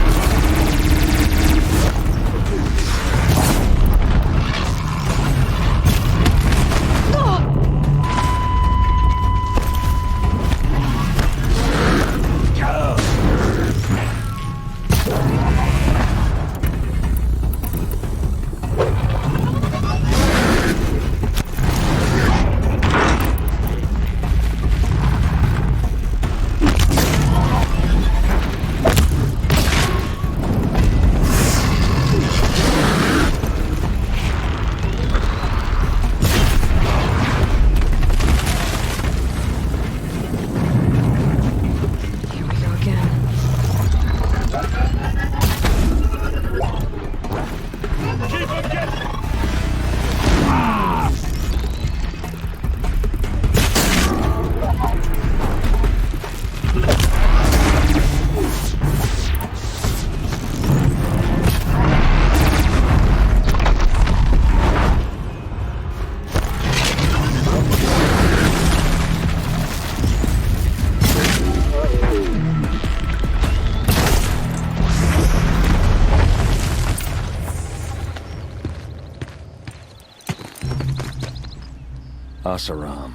Asaram,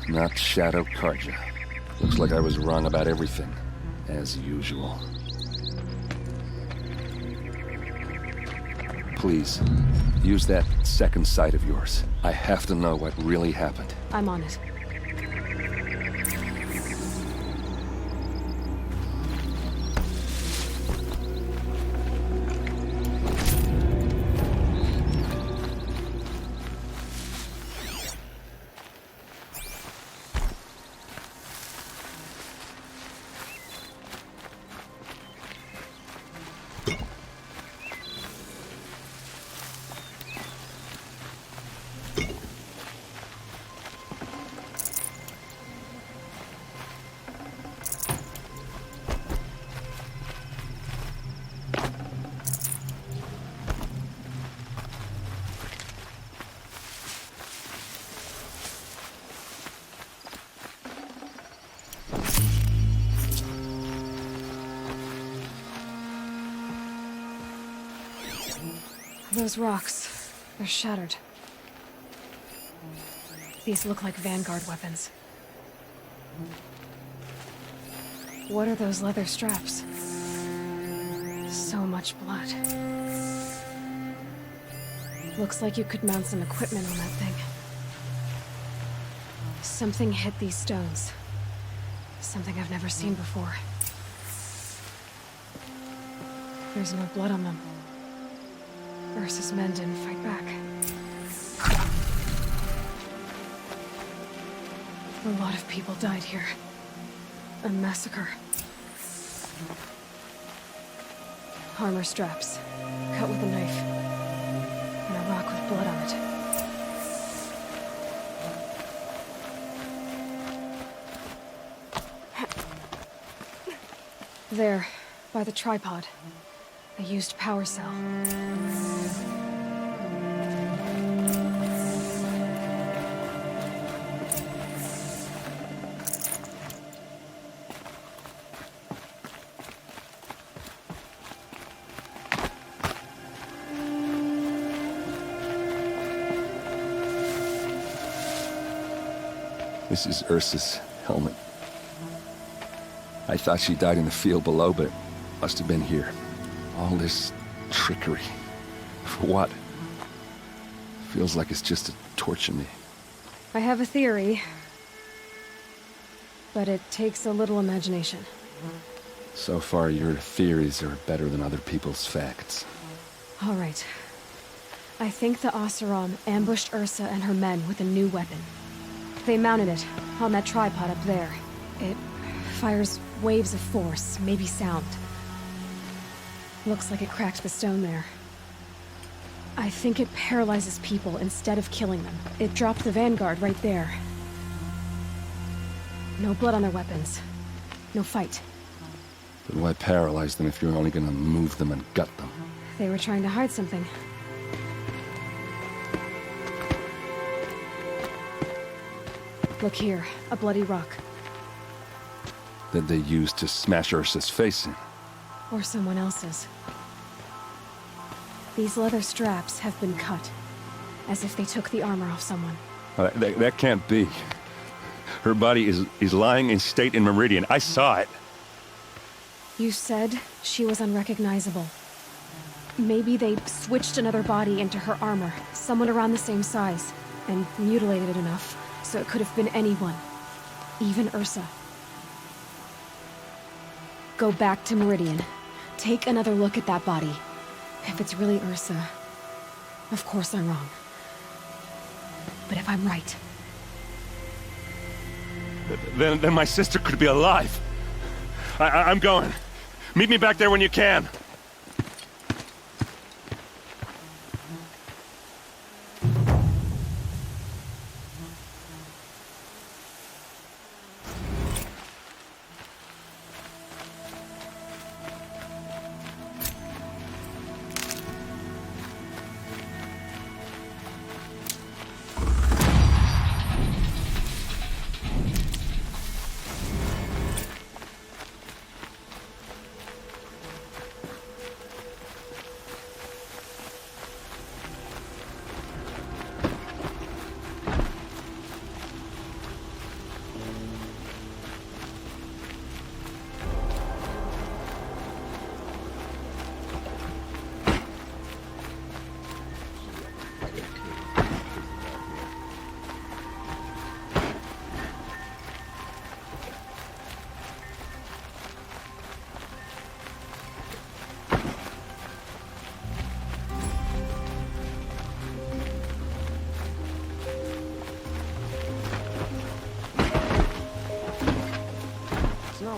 not Shadow Karja. Looks like I was wrong about everything, as usual. Please, use that second sight of yours. I have to know what really happened. I'm on it. Those rocks, they're shattered. These look like Vanguard weapons. What are those leather straps? So much blood. Looks like you could mount some equipment on that thing. Something hit these stones. Something I've never seen before. There's no blood on them. Ursa's men didn't fight back. A lot of people died here. A massacre. Armor straps, cut with a knife. And a rock with blood on it. There, by the tripod. A used power cell. This is Ursa's helmet. I thought she died in the field below, but must have been here. All this trickery. For what? Feels like it's just to torture me. I have a theory, but it takes a little imagination. So far, your theories are better than other people's facts. All right. I think the Oseram ambushed Ursa and her men with a new weapon. They mounted it on that tripod up there. It fires waves of force, maybe sound. Looks like it cracked the stone there. I think it paralyzes people instead of killing them. It dropped the Vanguard right there. No blood on their weapons. No fight. But why paralyze them if you're only gonna move them and gut them? They were trying to hide something. Look here, a bloody rock. That they used to smash Ursa's face in. Or someone else's. These leather straps have been cut, as if they took the armor off someone. That can't be. Her body is lying in state in Meridian. I saw it. You said she was unrecognizable. Maybe they switched another body into her armor, someone around the same size, and mutilated it enough, so it could have been anyone. Even Ursa. Go back to Meridian. Take another look at that body. If it's really Ursa, of course I'm wrong. But if I'm right... Then my sister could be alive. I'm going. Meet me back there when you can.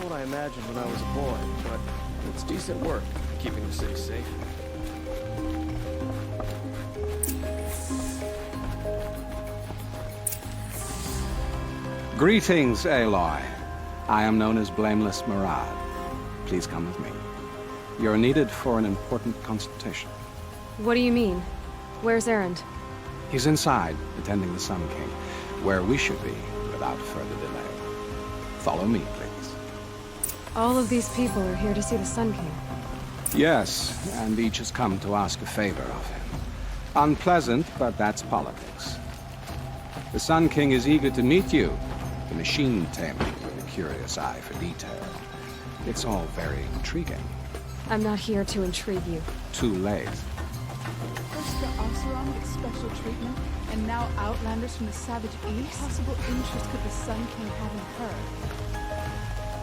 what I imagined when I was a boy, but it's decent work, keeping the city safe. Greetings, Aloy. I am known as Blameless Murad. Please come with me. You're needed for an important consultation. What do you mean? Where's Erend? He's inside, attending the Sun King, where we should be without further delay. Follow me, please. All of these people are here to see the Sun King. Yes, and each has come to ask a favor of him. Unpleasant, but that's politics. The Sun King is eager to meet you, the machine tamer with a curious eye for detail. It's all very intriguing. I'm not here to intrigue you. Too late. First the Oseram get special treatment, and now outlanders from the savage east? What possible interest could the Sun King have in her?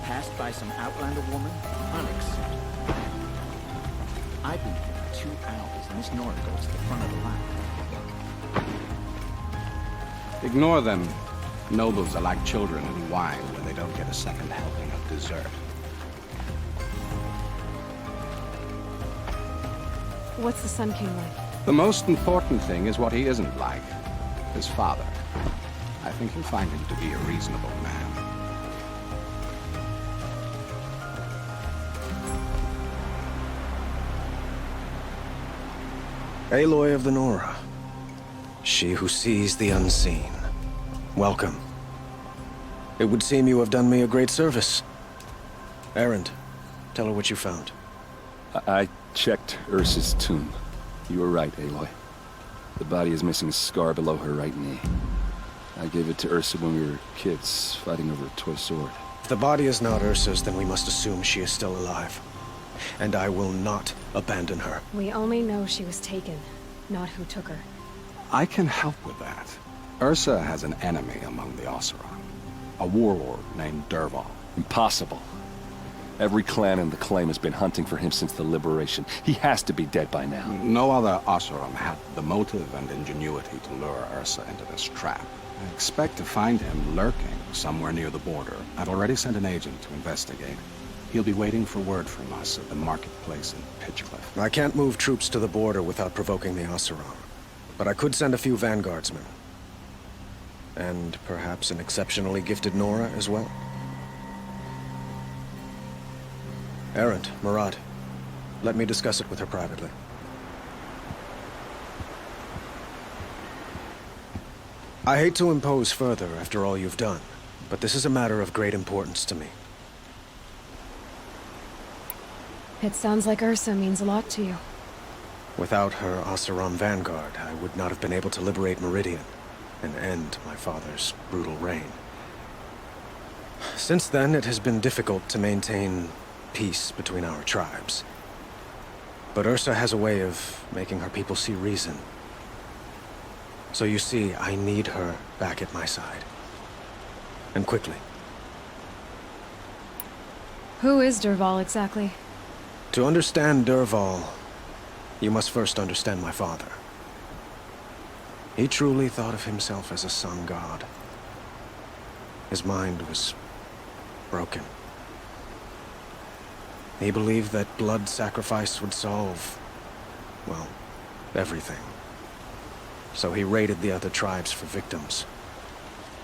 Passed by some outlander woman? Unacceptable. I've been here 2 hours, and this Nora goes to the front of the line. Ignore them. Nobles are like children in wine when they don't get a second helping of dessert. What's the Sun King like? The most important thing is what he isn't like. His father. I think you'll find him to be a reasonable man. Aloy of the Nora. She who sees the unseen. Welcome. It would seem you have done me a great service. Erend, tell her what you found. I checked Ursa's tomb. You were right, Aloy. The body is missing a scar below her right knee. I gave it to Ursa when we were kids, fighting over a toy sword. If the body is not Ursa's, then we must assume she is still alive. And I will not abandon her. We only know she was taken, not who took her. I can help with that. Ursa has an enemy among the Oseram. A warlord named Dervahl. Impossible. Every clan in the claim has been hunting for him since the liberation. He has to be dead by now. No other Oseram had the motive and ingenuity to lure Ursa into this trap. I expect to find him lurking somewhere near the border. I've already sent an agent to investigate. He'll be waiting for word from us at the marketplace in Pitchcliff. I can't move troops to the border without provoking the Oseram. But I could send a few vanguardsmen. And perhaps an exceptionally gifted Nora as well. Erend, Murad, let me discuss it with her privately. I hate to impose further after all you've done, but this is a matter of great importance to me. It sounds like Ursa means a lot to you. Without her Oseram vanguard, I would not have been able to liberate Meridian and end my father's brutal reign. Since then, it has been difficult to maintain peace between our tribes. But Ursa has a way of making her people see reason. So you see, I need her back at my side. And quickly. Who is Dervahl exactly? To understand Dervahl, you must first understand my father. He truly thought of himself as a sun god. His mind was broken. He believed that blood sacrifice would solve, well, everything. So he raided the other tribes for victims,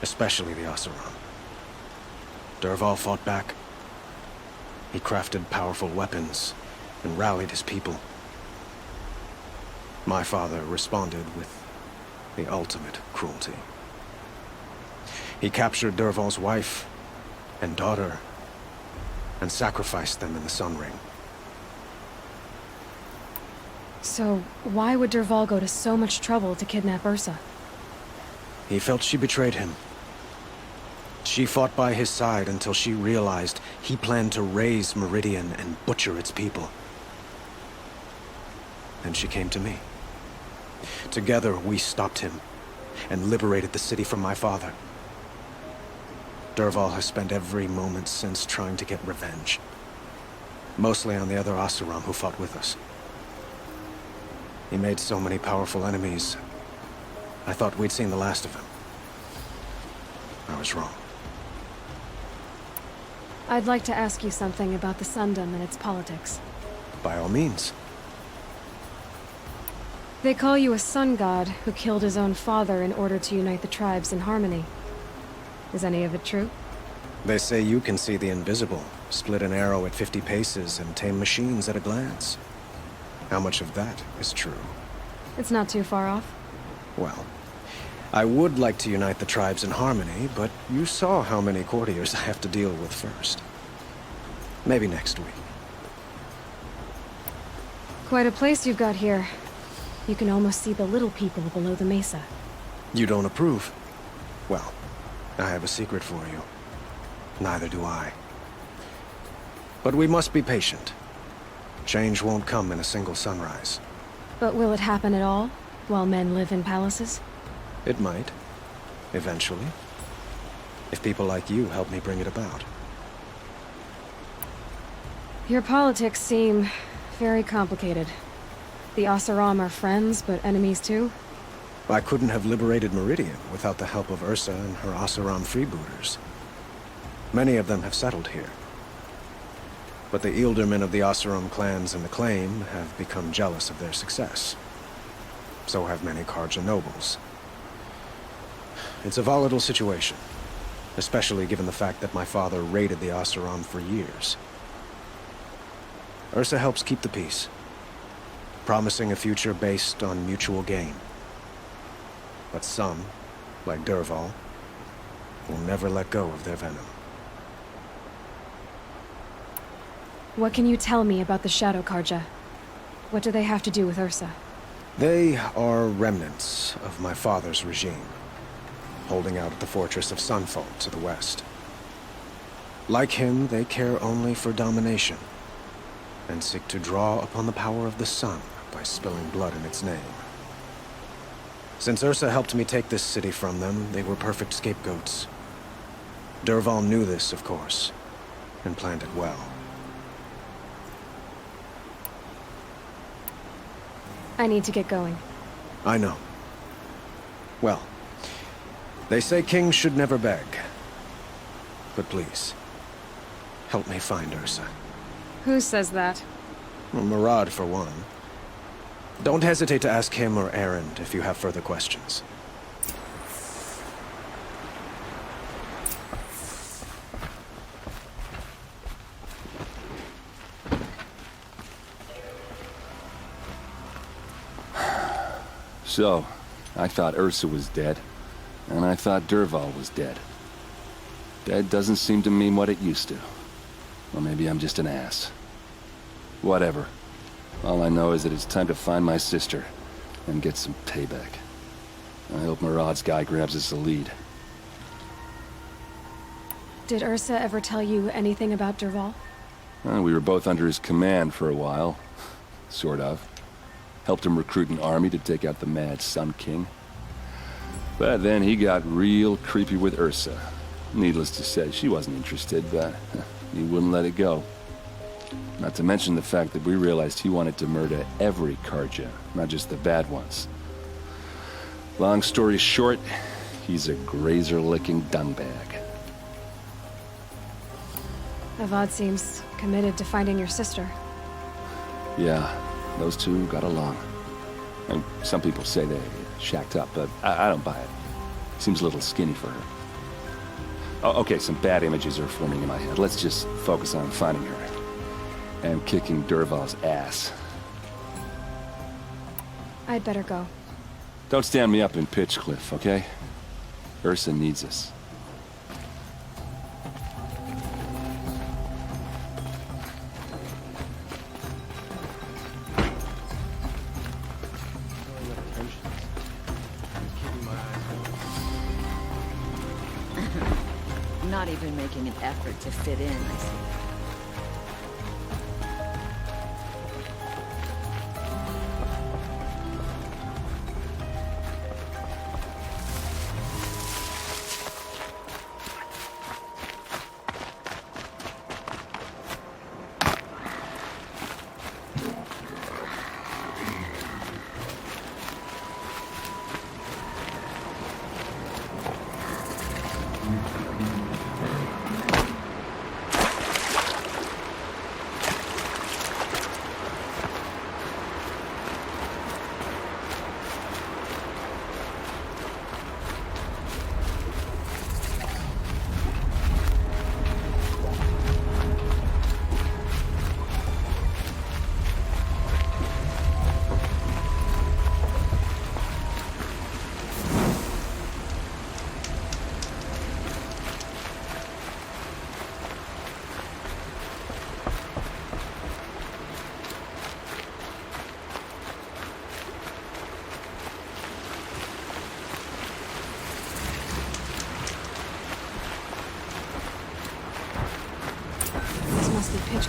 especially the Oseram. Dervahl fought back. He crafted powerful weapons and rallied his people. My father responded with the ultimate cruelty. He captured Dervahl's wife and daughter and sacrificed them in the Sun Ring. So, why would Dervahl go to so much trouble to kidnap Ursa? He felt she betrayed him. She fought by his side until she realized he planned to raise Meridian and butcher its people. Then she came to me. Together, we stopped him and liberated the city from my father. Dervahl has spent every moment since trying to get revenge. Mostly on the other Oseram who fought with us. He made so many powerful enemies, I thought we'd seen the last of him. I was wrong. I'd like to ask you something about the Sundom and its politics. By all means. They call you a sun god who killed his own father in order to unite the tribes in harmony. Is any of it true? They say you can see the invisible, split an arrow at 50 paces, and tame machines at a glance. How much of that is true? It's not too far off. Well, I would like to unite the tribes in harmony, but you saw how many courtiers I have to deal with first. Maybe next week. Quite a place you've got here. You can almost see the little people below the mesa. You don't approve? Well, I have a secret for you. Neither do I. But we must be patient. Change won't come in a single sunrise. But will it happen at all, while men live in palaces? It might. Eventually. If people like you help me bring it about. Your politics seem very complicated. The Oseram are friends, but enemies too? I couldn't have liberated Meridian without the help of Ursa and her Oseram freebooters. Many of them have settled here. But the Ealdormen of the Oseram clans in the Claim have become jealous of their success. So have many Karja nobles. It's a volatile situation, especially given the fact that my father raided the Oseram for years. Ursa helps keep the peace, promising a future based on mutual gain. But some, like Dervahl, will never let go of their venom. What can you tell me about the Shadow Karja? What do they have to do with Ursa? They are remnants of my father's regime, holding out at the fortress of Sunfall to the west. Like him, they care only for domination, and seek to draw upon the power of the sun by spilling blood in its name. Since Ursa helped me take this city from them, they were perfect scapegoats. Dervahl knew this, of course, and planned it well. I need to get going. I know. Well, they say kings should never beg. But please, help me find Ursa. Who says that? Well, Murad, for one. Don't hesitate to ask him or Erend if you have further questions. So, I thought Ursa was dead, and I thought Dervahl was dead. Dead doesn't seem to mean what it used to. Or maybe I'm just an ass. Whatever. All I know is that it's time to find my sister and get some payback. I hope Murad's guy grabs us a lead. Did Ursa ever tell you anything about Dervahl? We were both under his command for a while. Sort of. Helped him recruit an army to take out the mad Sun King. But then he got real creepy with Ursa. Needless to say, she wasn't interested, but he wouldn't let it go. Not to mention the fact that we realized he wanted to murder every Karja, not just the bad ones. Long story short, he's a grazer-licking dungbag. Avad seems committed to finding your sister. Yeah, those two got along. And some people say they shacked up, but I don't buy it. Seems a little skinny for her. Oh, okay, some bad images are forming in my head. Let's just focus on finding her. And kicking Dervahl's ass. I'd better go. Don't stand me up in Pitchcliff, okay? Ursa needs us. Not even making an effort to fit in, I see.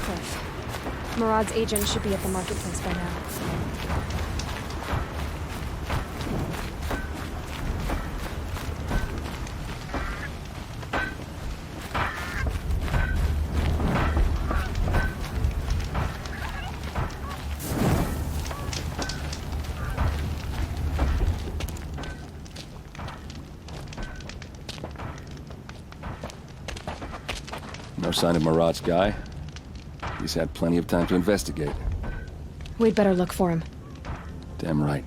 cliff. Murad's agent should be at the marketplace by now. No sign of Murad's guy. He's had plenty of time to investigate. We'd better look for him. Damn right.